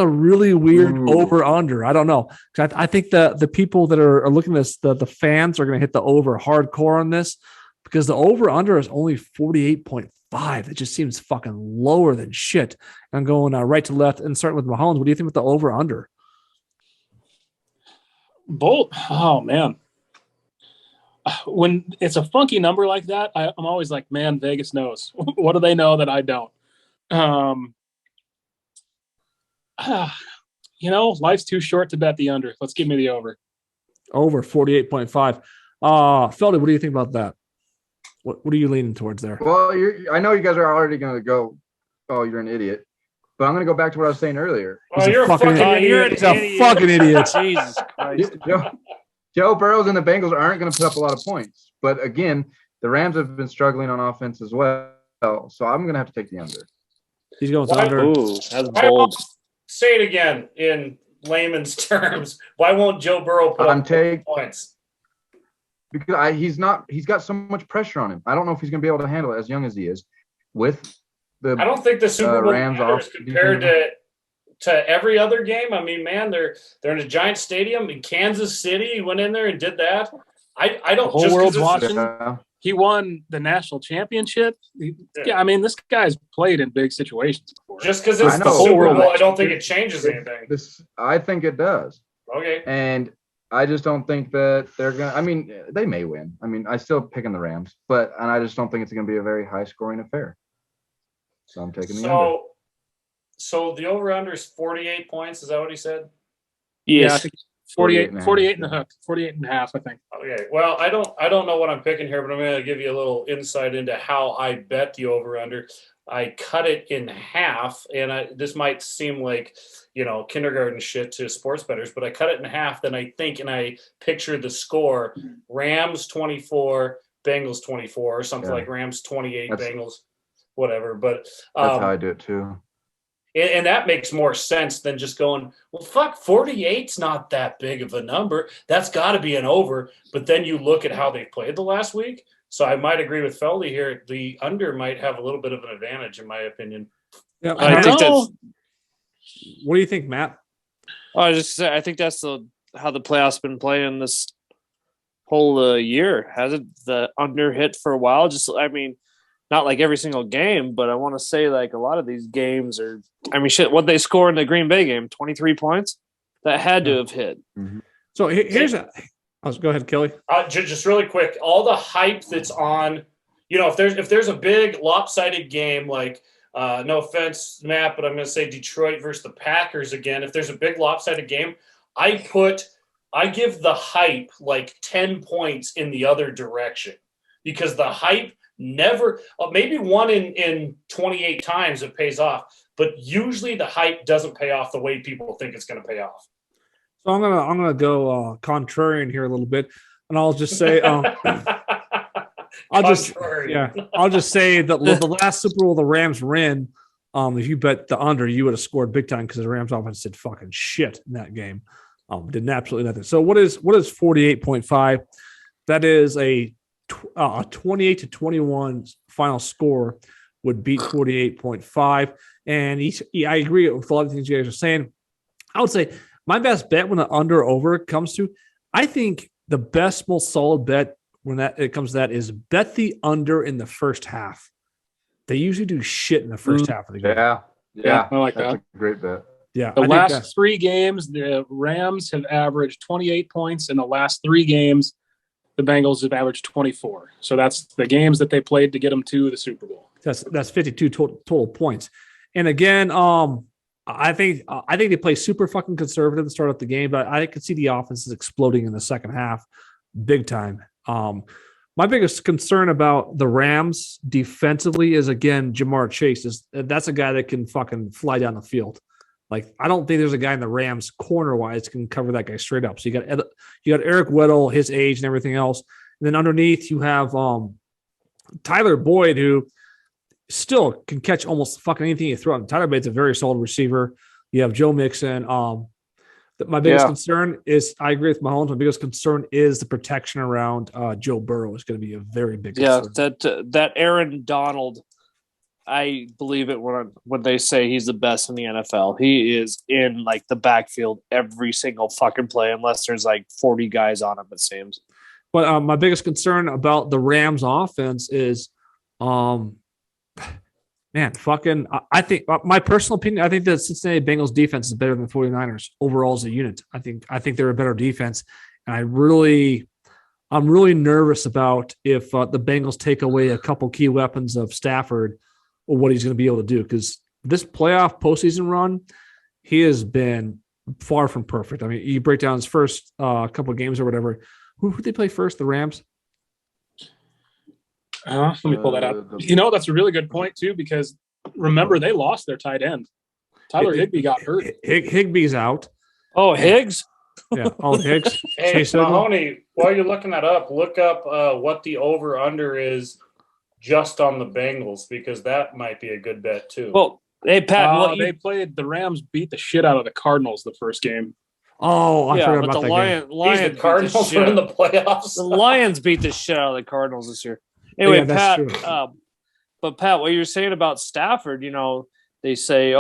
really weird over under. I don't know. I think the people that are looking at this, the fans are gonna hit the over hardcore on this because the over under is only 48.5. It just seems fucking lower than shit. I'm going right to left and starting with Mahomes. What do you think with the over under? Bolt. Oh man. When it's a funky number like that, I'm always like, man, Vegas knows. What do they know that I don't? Life's too short to bet the under. Let's give me the over. Over 48.5. Feldy, what do you think about that? What are you leaning towards there? Well, I know you guys are already going to go, oh, you're an idiot. But I'm going to go back to what I was saying earlier. Oh, you're a fucking idiot. He's a fucking idiot. Jesus Christ. Joe Burrows and the Bengals aren't going to put up a lot of points. But again, the Rams have been struggling on offense as well. So I'm going to have to take the under. He's going with the under. Ooh, that's bold. Say it again in layman's terms. Why won't Joe Burrow put up points? Because he's got so much pressure on him. I don't know if he's going to be able to handle it as young as he is with the I don't think the Super Bowl Rams matters compared to every other game. I mean, man, they're in a giant stadium in Kansas City. He went in there and did that. I don't. The whole world's watching. He won the national championship. I mean, this guy's played in big situations before. Just because it's the Super Bowl, I don't think it changes anything. I think it does. Okay. And I just don't think that they're going to – I mean, they may win. I mean, I still picking the Rams, and I just don't think it's going to be a very high-scoring affair. So I'm taking the under. So the over-under is 48 points. Is that what he said? Yes. Yeah, I think 48 and a half, 48 and a half, I think. Okay. Well, I don't know what I'm picking here, but I'm going to give you a little insight into how I bet the over-under. I cut it in half, and this might seem like, kindergarten shit to sports bettors, but I cut it in half. Then I think, and I picture the score: Rams 24, Bengals 24, or something like Rams 28, Bengals, whatever. But that's how I do it too. And that makes more sense than just going, well, fuck, 48's not that big of a number. That's got to be an over. But then you look at how they played the last week. So I might agree with Feldy here. The under might have a little bit of an advantage, in my opinion. Yeah, I think that's. What do you think, Matt? I think that's how the playoffs been playing this whole year. Hasn't the under hit for a while? Not like every single game, but I want to say like a lot of these games are. What they scored in the Green Bay game, 23 points, that had to have hit. Mm-hmm. So here's go ahead, Kelly. Just really quick, all the hype that's on, if there's a big lopsided game, like no offense, Matt, but I'm going to say Detroit versus the Packers again. If there's a big lopsided game, I give the hype like 10 points in the other direction because the hype never, maybe one in 28 times it pays off, but usually the hype doesn't pay off the way people think it's going to pay off. So I'm gonna go contrarian here a little bit, and I'll just say I'll just say that the last Super Bowl the Rams were in, if you bet the under, you would have scored big time because the Rams offense did fucking shit in that game, did absolutely nothing. So what is 48.5? That is a 28-21 final score would beat 48.5, and I agree with a lot of things you guys are saying. I would say. My best bet when the under over comes to, I think the best, most solid bet when it comes to that is bet the under in the first half. They usually do shit in the first half of the game. Yeah, I like that's that. a great bet. Yeah, the last 3 games, the Rams have averaged 28 points. In the last 3 games, the Bengals have averaged 24. So that's the games that they played to get them to the Super Bowl. That's 52 total points. And again, I think they play super fucking conservative to start out the game, but I could see the offenses exploding in the second half, big time. My biggest concern about the Rams defensively is, again, Jamar Chase. That's a guy that can fucking fly down the field. Like, I don't think there's a guy in the Rams corner wise can cover that guy straight up. So you got Eric Weddle, his age and everything else, and then underneath you have Tyler Boyd, who still can catch almost fucking anything you throw at him. Tyler Boyd's a very solid receiver. You have Joe Mixon. My biggest concern is, I agree with Mahomes. My biggest concern is the protection around Joe Burrow is going to be a very big concern. That Aaron Donald, I believe it when they say he's the best in the NFL. He is in like the backfield every single fucking play, unless there's like 40 guys on him, it seems. But my biggest concern about the Rams offense is, I think my personal opinion, I think the Cincinnati Bengals defense is better than the 49ers overall as a unit. I think they're a better defense. And I'm really nervous about if the Bengals take away a couple key weapons of Stafford or what he's going to be able to do. Because this playoff postseason run, he has been far from perfect. I mean, you break down his first couple of games or whatever. Who did they play first? The Rams? Let me pull that up. That's a really good point, too, because remember, they lost their tight end. Tyler Higbee got hurt. Higbee's out. Oh, Higgs? Yeah. Oh, Higgs. Hey, Mahoney, while you're looking that up, look up what the over-under is just on the Bengals, because that might be a good bet, too. Well, hey, Pat. The Rams beat the shit out of the Cardinals the first game. Oh, I forgot about that game. The Cardinals are in the playoffs. The Lions beat the shit out of the Cardinals this year. Anyway, Pat, but Pat, what you're saying about Stafford, they say,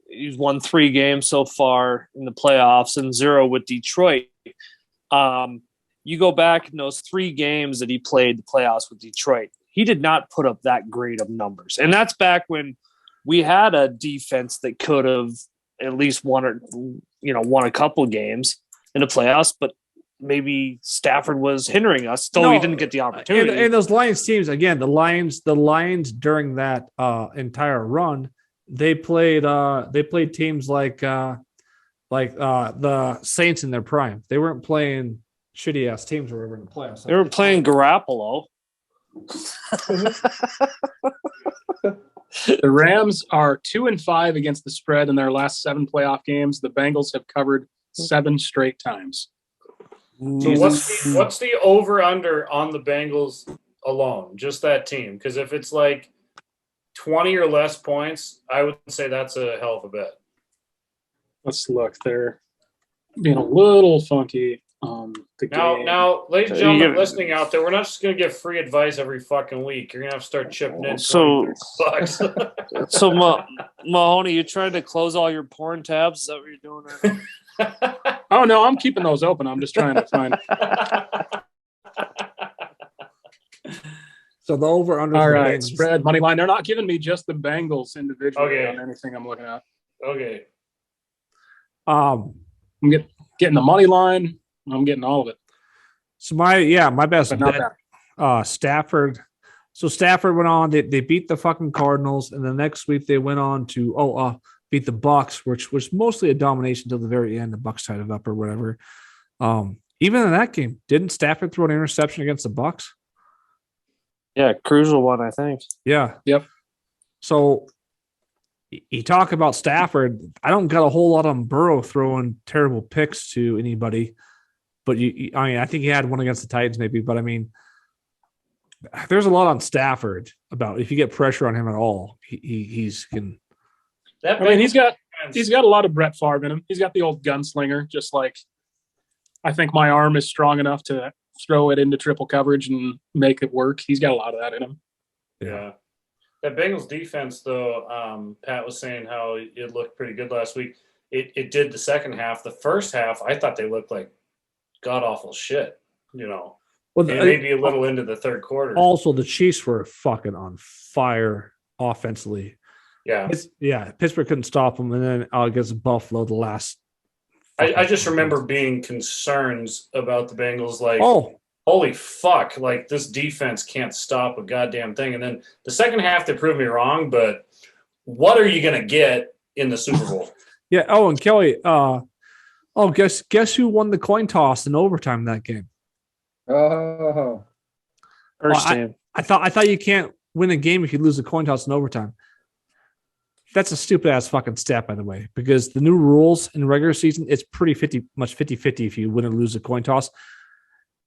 he's won 3 games so far in the playoffs and 0 with Detroit. You go back in those 3 games that he played the playoffs with Detroit, he did not put up that great of numbers. And that's back when we had a defense that could have at least won a couple games in the playoffs, but maybe Stafford was hindering us. Still, he didn't get the opportunity. And those Lions teams, again, the Lions during that entire run, they played teams like the Saints in their prime. They weren't playing shitty ass teams or whatever in the playoffs. They were playing Garoppolo. The Rams are 2-5 against the spread in their last 7 playoff games. The Bengals have covered 7 straight times. So what's the over-under on the Bengals alone? Just that team? Because if it's like 20 or less points, I would say that's a hell of a bet. Let's look. They're being a little funky. Now, ladies and gentlemen listening out there, we're not just going to give free advice every fucking week. You're going to have to start chipping in. So $20. Mahoney, you trying to close all your porn tabs? Is that what you're doing right now? Oh, no, I'm keeping those open. I'm just trying to find. So the over under. All right, spread money line. They're not giving me just the Bengals individually on anything I'm looking at. Okay. I'm getting the money line. I'm getting all of it. So my best bet, Stafford. So Stafford went on. They beat the fucking Cardinals, and the next week they went on to beat the Bucks, which was mostly a domination till the very end. The Bucks tied it up or whatever. Even in that game, didn't Stafford throw an interception against the Bucks? Yeah, crucial one, I think. Yeah. Yep. So you talk about Stafford. I don't got a whole lot on Burrow throwing terrible picks to anybody, but I think he had one against the Titans maybe. But I mean, there's a lot on Stafford about if you get pressure on him at all, he's can. He's got a lot of Brett Favre in him. He's got the old gunslinger, just like I think my arm is strong enough to throw it into triple coverage and make it work. He's got a lot of that in him. Yeah. That Bengals defense, though, Pat was saying how it looked pretty good last week. It did the second half. The first half, I thought they looked like god-awful shit, Well, maybe a little into the third quarter. Also, the Chiefs were fucking on fire offensively. Yeah. Pittsburgh couldn't stop them, and then against Buffalo, the last. I just remember being concerns about the Bengals. Like, holy fuck, like this defense can't stop a goddamn thing. And then the second half, they proved me wrong, but what are you going to get in the Super Bowl? Yeah. Oh, and Kelly, guess who won the coin toss in overtime in that game? Oh, First team. I thought you can't win a game if you lose a coin toss in overtime. That's a stupid ass fucking stat, by the way, because the new rules in regular season, it's pretty 50-50 if you win or lose a coin toss.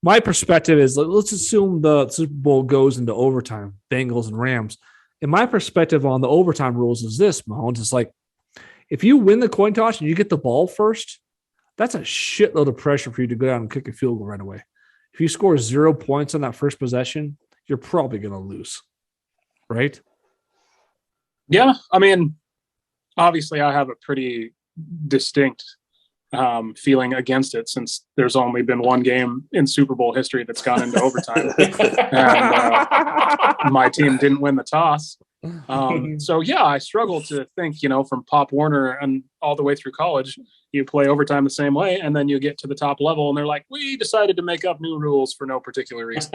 My perspective is, let's assume the Super Bowl goes into overtime, Bengals and Rams. And my perspective on the overtime rules is this, Mahomes. It's like, if you win the coin toss and you get the ball first, that's a shitload of pressure for you to go down and kick a field goal right away. If you score 0 points on that first possession, you're probably going to lose, right? Yeah, I mean, obviously, I have a pretty distinct feeling against it since there's only been one game in Super Bowl history that's gone into overtime, and my team didn't win the toss. So yeah, I struggle to think, from Pop Warner and all the way through college, you play overtime the same way, and then you get to the top level, and they're like, we decided to make up new rules for no particular reason.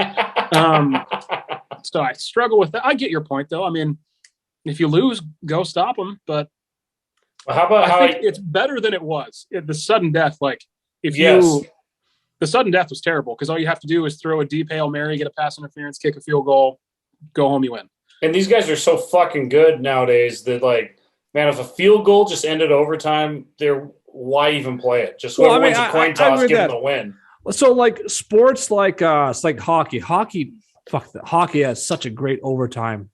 So I struggle with that. I get your point, though. I mean, if you lose, go stop them. But How about I think it's better than it was. The sudden death, the sudden death was terrible because all you have to do is throw a deep Hail Mary, get a pass interference, kick a field goal, go home, you win. And these guys are so fucking good nowadays that, like, man, if a field goal just ended overtime, why even play it? Just whoever wins a coin toss, give them the win. So, like, sports it's like hockey. Hockey has such a great overtime.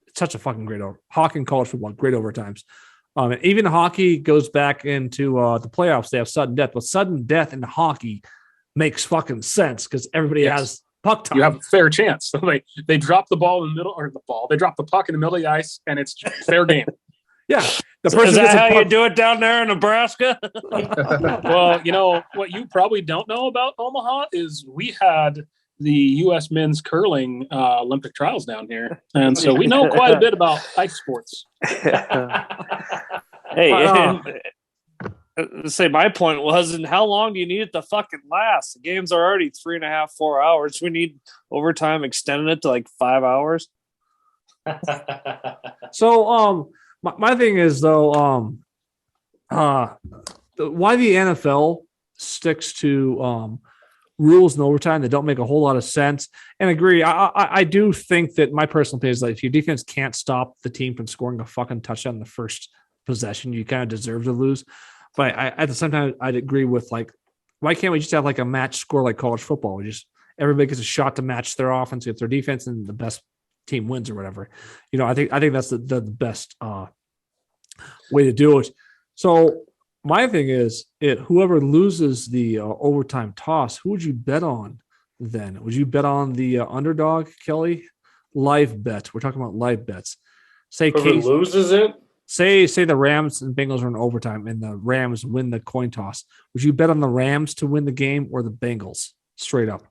It's such a fucking great hockey and college football, great overtimes. And even hockey goes back into the playoffs. They have sudden death, but sudden death in hockey makes fucking sense because everybody has puck time. You have a fair chance. So they drop the ball in the middle, they drop the puck in the middle of the ice, and it's fair game. Yeah. Is that how you do it down there in Nebraska? Well, what you probably don't know about Omaha is we had the U.S. men's curling Olympic trials down here. And so we know quite a bit about ice sports. Say my point was, and how long do you need it to fucking last? The games are already 3.5, 4 hours. We need overtime extending it to like 5 hours. So, my thing is though, why the NFL sticks to rules in overtime that don't make a whole lot of sense. And agree, I do think that my personal opinion is that if your defense can't stop the team from scoring a fucking touchdown in the first possession, you kind of deserve to lose. But at the same time, I'd agree with, like, why can't we just have like a match score like college football? Everybody gets a shot to match their offense with their defense, and the best team wins or whatever. I think that's the best way to do it. So my thing is, whoever loses the overtime toss, who would you bet on then? Would you bet on the underdog, Kelly? Live bets. We're talking about live bets. Say whoever loses it? Say the Rams and Bengals are in overtime and the Rams win the coin toss. Would you bet on the Rams to win the game or the Bengals? Straight up.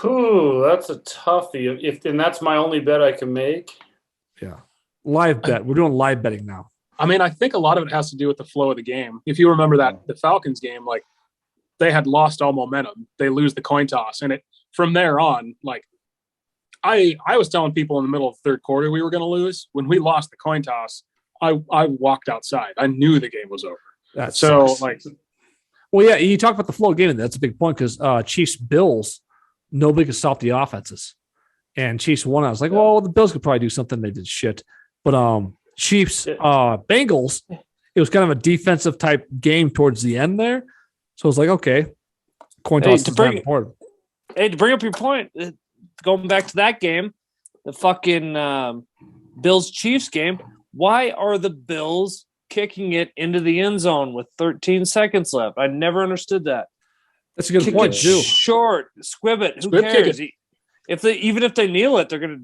That's a toughie. And that's my only bet I can make. Yeah. Live bet. We're doing live betting now. I mean, I think a lot of it has to do with the flow of the game. If you remember that the Falcons game, like, they had lost all momentum. They lose the coin toss, and from there on, like, I was telling people in the middle of the third quarter we were going to lose. When we lost the coin toss, I walked outside. I knew the game was over. That's so sucks. like, well, yeah, you talk about the flow of the game, and that's a big point because Chiefs Bills, nobody could stop the offenses, and Chiefs won. I was like, well, the Bills could probably do something. They did shit, but Chiefs Bengals, it was kind of a defensive type game towards the end there. So I was like, okay, coin toss is not important. Hey, to bring up your point, going back to that game, the fucking Bills-Chiefs game, why are the Bills kicking it into the end zone with 13 seconds left? I never understood that. That's a good point, too. Short, squib it. Who cares? Even if they kneel it, they're gonna,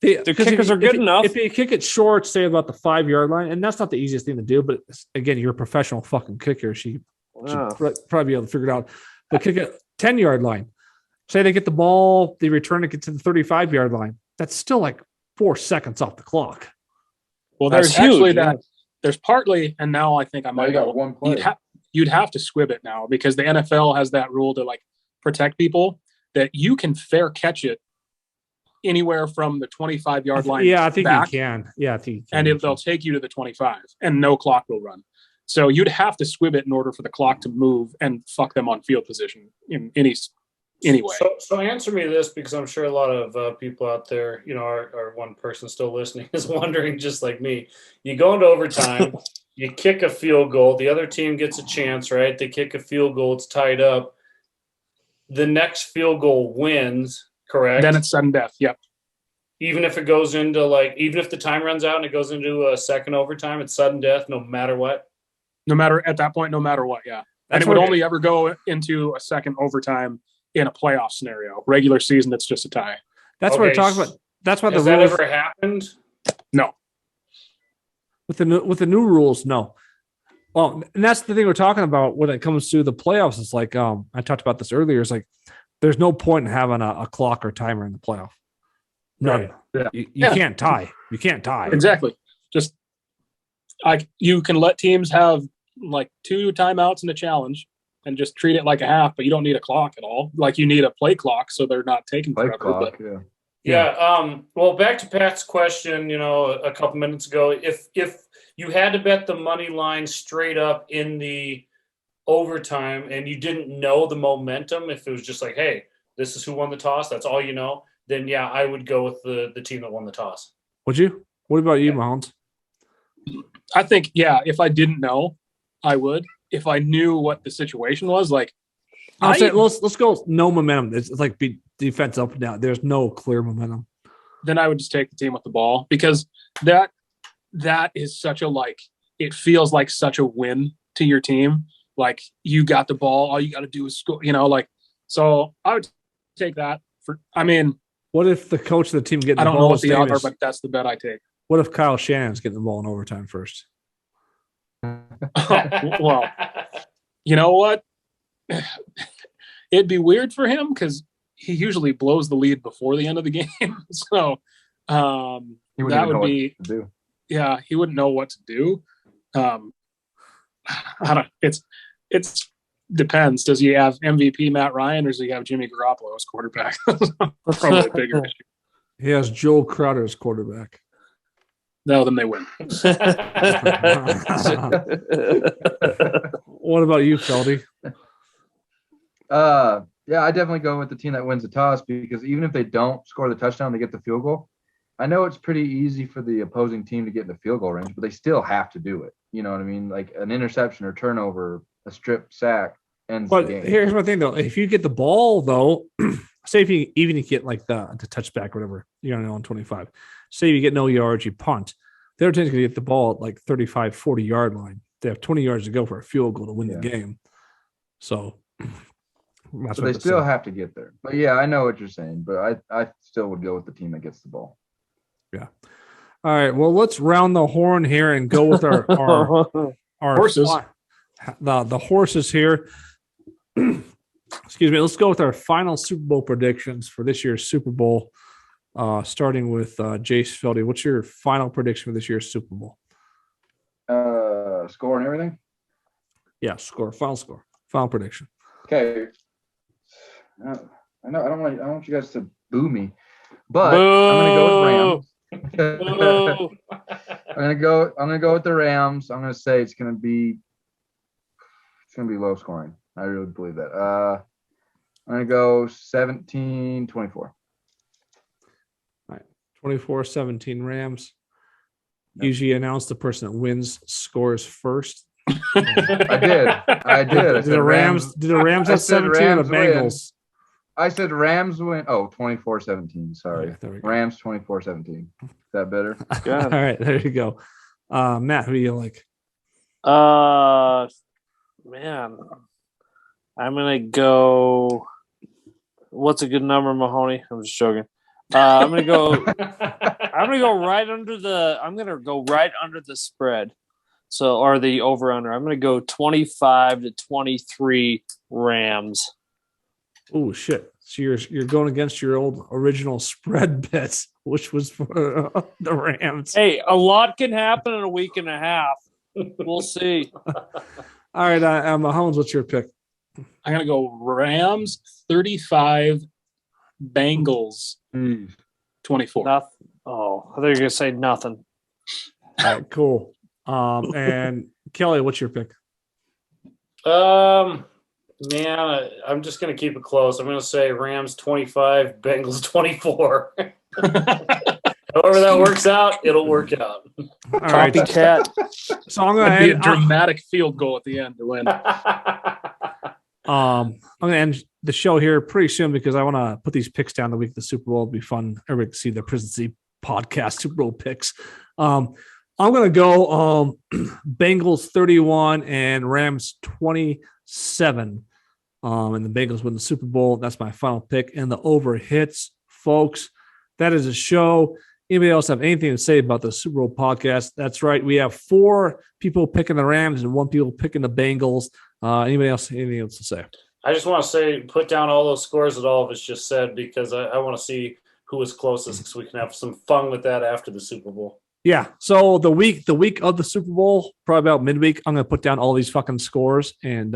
their kickers are good enough. If you kick it short, say about the 5-yard line, and that's not the easiest thing to do, but again, you're a professional fucking kicker. She should probably be able to figure it out. But kick it 10-yard line. Say they get the ball, they return it, get to the 35-yard line. That's still like 4 seconds off the clock. Well, there's actually that. There's partly, and now I think I might got one play. you'd have to squib it now because the NFL has that rule to like protect people that you can fair catch it anywhere from the 25-yard line. Yeah, I think back, you can. Yeah, I think you can. and they'll take you to the 25 and no clock will run. So you'd have to squib it in order for the clock to move and fuck them on field position in any way. So answer me this, because I'm sure a lot of people out there, you know, or one person still listening is wondering, just like me. You go into overtime, you kick a field goal, the other team gets a chance, right? They kick a field goal, it's tied up. The next field goal wins, correct? Then it's sudden death. Yep. Even if it goes into even if the time runs out and it goes into a second overtime, it's sudden death, no matter what. No matter at that point, no matter what. Yeah. And it would only ever go into a second overtime in a playoff scenario. Regular season, it's just a tie. That's what we're talking about. That's why Has that ever happened? No. With the new rules, no. Well, and that's the thing we're talking about when it comes to the playoffs. It's like I talked about this earlier. It's like there's no point in having a clock or timer in the playoff. No, right. You can't tie. You can't tie. Exactly. Just you can let teams have like 2 timeouts and a challenge and just treat it like a half, but you don't need a clock at all. Like you need a play clock so they're not taking Play forever. clock, but, Yeah. Well, back to Pat's question, you know, a couple minutes ago, if you had to bet the money line straight up in the overtime and you didn't know the momentum, if it was just like, hey, this is who won the toss, that's all you know, then yeah, I would go with the team that won the toss. Would you? What about you, Mahomes? I think, yeah, if I didn't know, I would. If I knew what the situation was, like I'll say let's go no momentum. It's like be defense up and down. There's no clear momentum. Then I would just take the team with the ball because that is such a it feels like such a win to your team. Like you got the ball, all you got to do is score. You know, so I would take that what if the coach of the team getting the ball? I don't know what the odds are, but that's the bet I take. What if Kyle Shannon's getting the ball in overtime first? Well, you know what? It'd be weird for him because he usually blows the lead before the end of the game. So he that would be what to do. Yeah, he wouldn't know what to do. I don't. It's depends. Does he have MVP Matt Ryan or does he have Jimmy Garoppolo as quarterback? Probably a bigger issue. He has Joel Crowder as quarterback. No, then they win. What about you, Feldy? Yeah, I definitely go with the team that wins the toss because even if they don't score the touchdown, they get the field goal. I know it's pretty easy for the opposing team to get in the field goal range, but they still have to do it. You know what I mean? Like an interception or turnover, a strip sack ends the game. Here's my thing, though. If you get the ball, though, say if you get like the touchback or whatever, you're on 25. Say you get no yards, you punt. The other team's going to get the ball at like 35, 40-yard line. They have 20 yards to go for a field goal to win the game. So they still have to get there. But yeah, I know what you're saying, but I still would go with the team that gets the ball. Yeah. All right. Well, let's round the horn here and go with our horses. The horses here. Excuse me. Let's go with our final Super Bowl predictions for this year's Super Bowl. Starting with Jace Feldy. What's your final prediction for this year's Super Bowl? Score and everything? Yeah, final prediction. Okay. I don't want you guys to boo me, but I'm gonna go with Rams. I'm gonna go with the Rams. I'm gonna say it's gonna be low scoring. I really believe that. I'm gonna go 17-24. All right, 24-17 Rams. Yep. Usually announce the person that wins scores first. I did. Did the Rams have 17 or the Bengals? I said Rams win. Oh, 24-17. Sorry. Okay, Rams 24-17. Is that better? All right, there you go. Matt, who do you like? Man, I'm gonna go. What's a good number, Mahoney? I'm just joking. I'm gonna go. I'm gonna go right under the spread. So, or the over under. I'm gonna go 25-23 Rams. Oh shit! So you're going against your old original spread bets, which was for the Rams. Hey, a lot can happen in a week and a half. We'll see. All right, Mahomes, what's your pick? I'm gonna go Rams 35, Bengals 24. Nothing. Oh, I thought you were gonna say nothing. All right, cool. And Kelly, what's your pick? Man, I'm just gonna keep it close. I'm gonna say Rams 25, Bengals 24. However that works out, it'll work out. All right. Copycat. So I'm gonna That'd be a end, dramatic field goal at the end to win. I'm gonna end the show here pretty soon because I want to put these picks down the week of the Super Bowl. It'll be fun. Everybody can see the Prison City podcast Super Bowl picks. I'm gonna go Bengals 31 and Rams 27. And the Bengals win the Super Bowl. That's my final pick. And the over hits, folks. That is a show. Anybody else have anything to say about the Super Bowl podcast? That's right. We have 4 people picking the Rams and 1 people picking the Bengals. Anybody else? Anything else to say? I just want to say, put down all those scores that all of us just said because I want to see who was closest so we can have some fun with that after the Super Bowl. Yeah. So the week of the Super Bowl, probably about midweek, I'm going to put down all these fucking scores and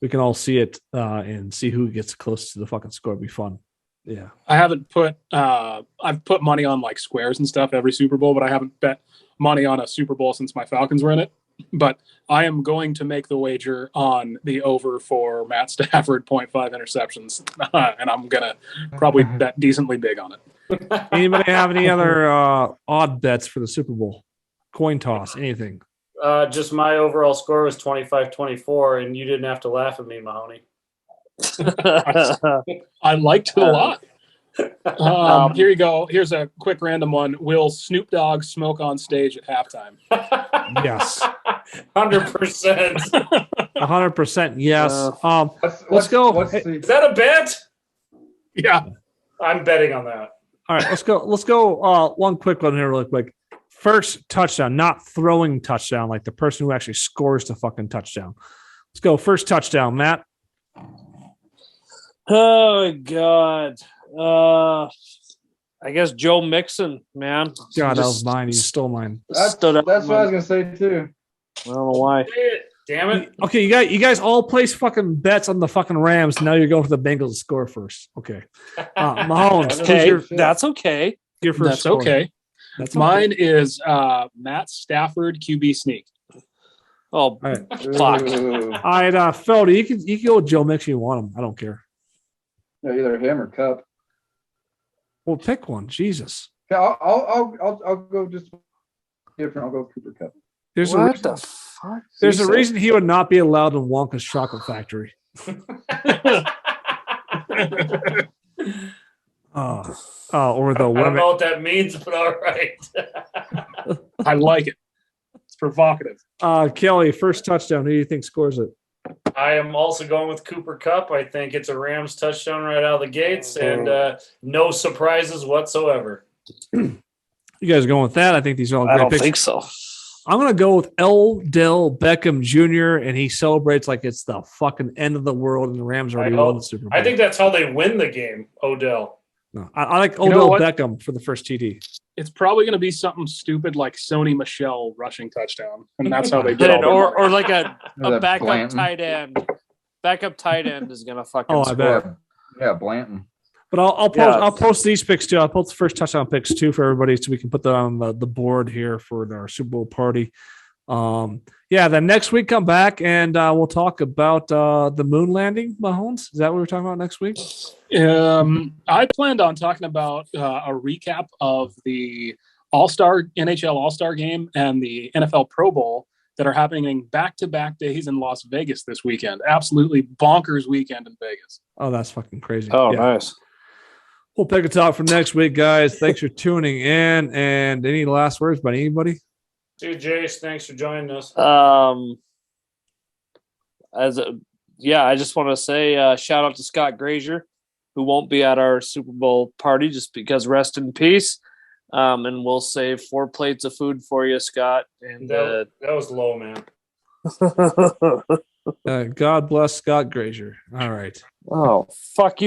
we can all see it and see who gets close to the fucking score. It'll be fun. Yeah. I haven't put I've put money on like squares and stuff every Super Bowl, but I haven't bet money on a Super Bowl since my Falcons were in it. But I am going to make the wager on the over for Matt Stafford 0.5 interceptions. And I'm going to probably bet decently big on it. Anybody have any other odd bets for the Super Bowl? Coin toss, anything? Just my overall score was 25-24, and you didn't have to laugh at me, Mahoney. I liked it a lot. Here you go. Here's a quick random one. Will Snoop Dogg smoke on stage at halftime? Yes. 100%. 100% yes. Let's go. Is that a bet? Yeah. I'm betting on that. All right, let's go. Let's go. One quick one here, really quick. First touchdown, not throwing touchdown, like the person who actually scores the fucking touchdown. Let's go. First touchdown, Matt. Oh God. I guess Joe Mixon, man. God, that was mine. You stole mine. That's what I was gonna say too. I don't know why. Damn it. Okay, you guys all place fucking bets on the fucking Rams. Now you're going for the Bengals to score first. Okay. Mahomes. Okay, who's that's okay. your first That's score? okay. That's okay. Mine is Matt Stafford QB sneak. Oh, All right. fuck. Ooh. All right, Feldy, you can go with Joe Mixon. You want him? I don't care. No, either him or Cup. Well, pick one. Jesus. Yeah, I'll go just different. I'll go Cooper Cup. There's a What reason, the fuck? there's a reason he would not be allowed in Wonka's Chocolate Factory. Or the I don't women. know what that means, but all right. I like it. It's provocative. Kelly, first touchdown. Who do you think scores it? I am also going with Cooper Cup. I think it's a Rams touchdown right out of the gates and no surprises whatsoever. You guys are going with that? I think these are all I great don't picks. think so. I'm going to go with Odell Beckham Jr., and he celebrates like it's the fucking end of the world, and the Rams already won the Super Bowl. I think that's how they win the game, Odell. No, I like You know Odell what? Beckham for the first TD. It's probably going to be something stupid like Sony Michel rushing touchdown, and that's how they get all their money. Or like a that backup Blanton. tight end. Backup tight end is gonna fucking Oh, I score. bet. Yeah, Blanton. But I'll post Yeah. I'll post these picks too. I'll post the first touchdown picks too for everybody, so we can put that on the board here for our Super Bowl party. Then next week come back and we'll talk about the moon landing. Mahomes, is that what we're talking about next week? I planned on talking about a recap of the NHL All-Star game and the NFL Pro Bowl that are happening back-to-back days in Las Vegas this weekend. Absolutely bonkers weekend in Vegas. Oh, that's fucking crazy. Oh, Yeah. nice. We'll pick a talk for next week, guys. Thanks for tuning in. And any last words by anybody? Dude, Jace, thanks for joining us. I just want to say shout out to Scott Grazier, who won't be at our Super Bowl party just because rest in peace. And we'll save 4 plates of food for you, Scott. And That was low, man. God bless Scott Grazier. All right. oh, fuck you.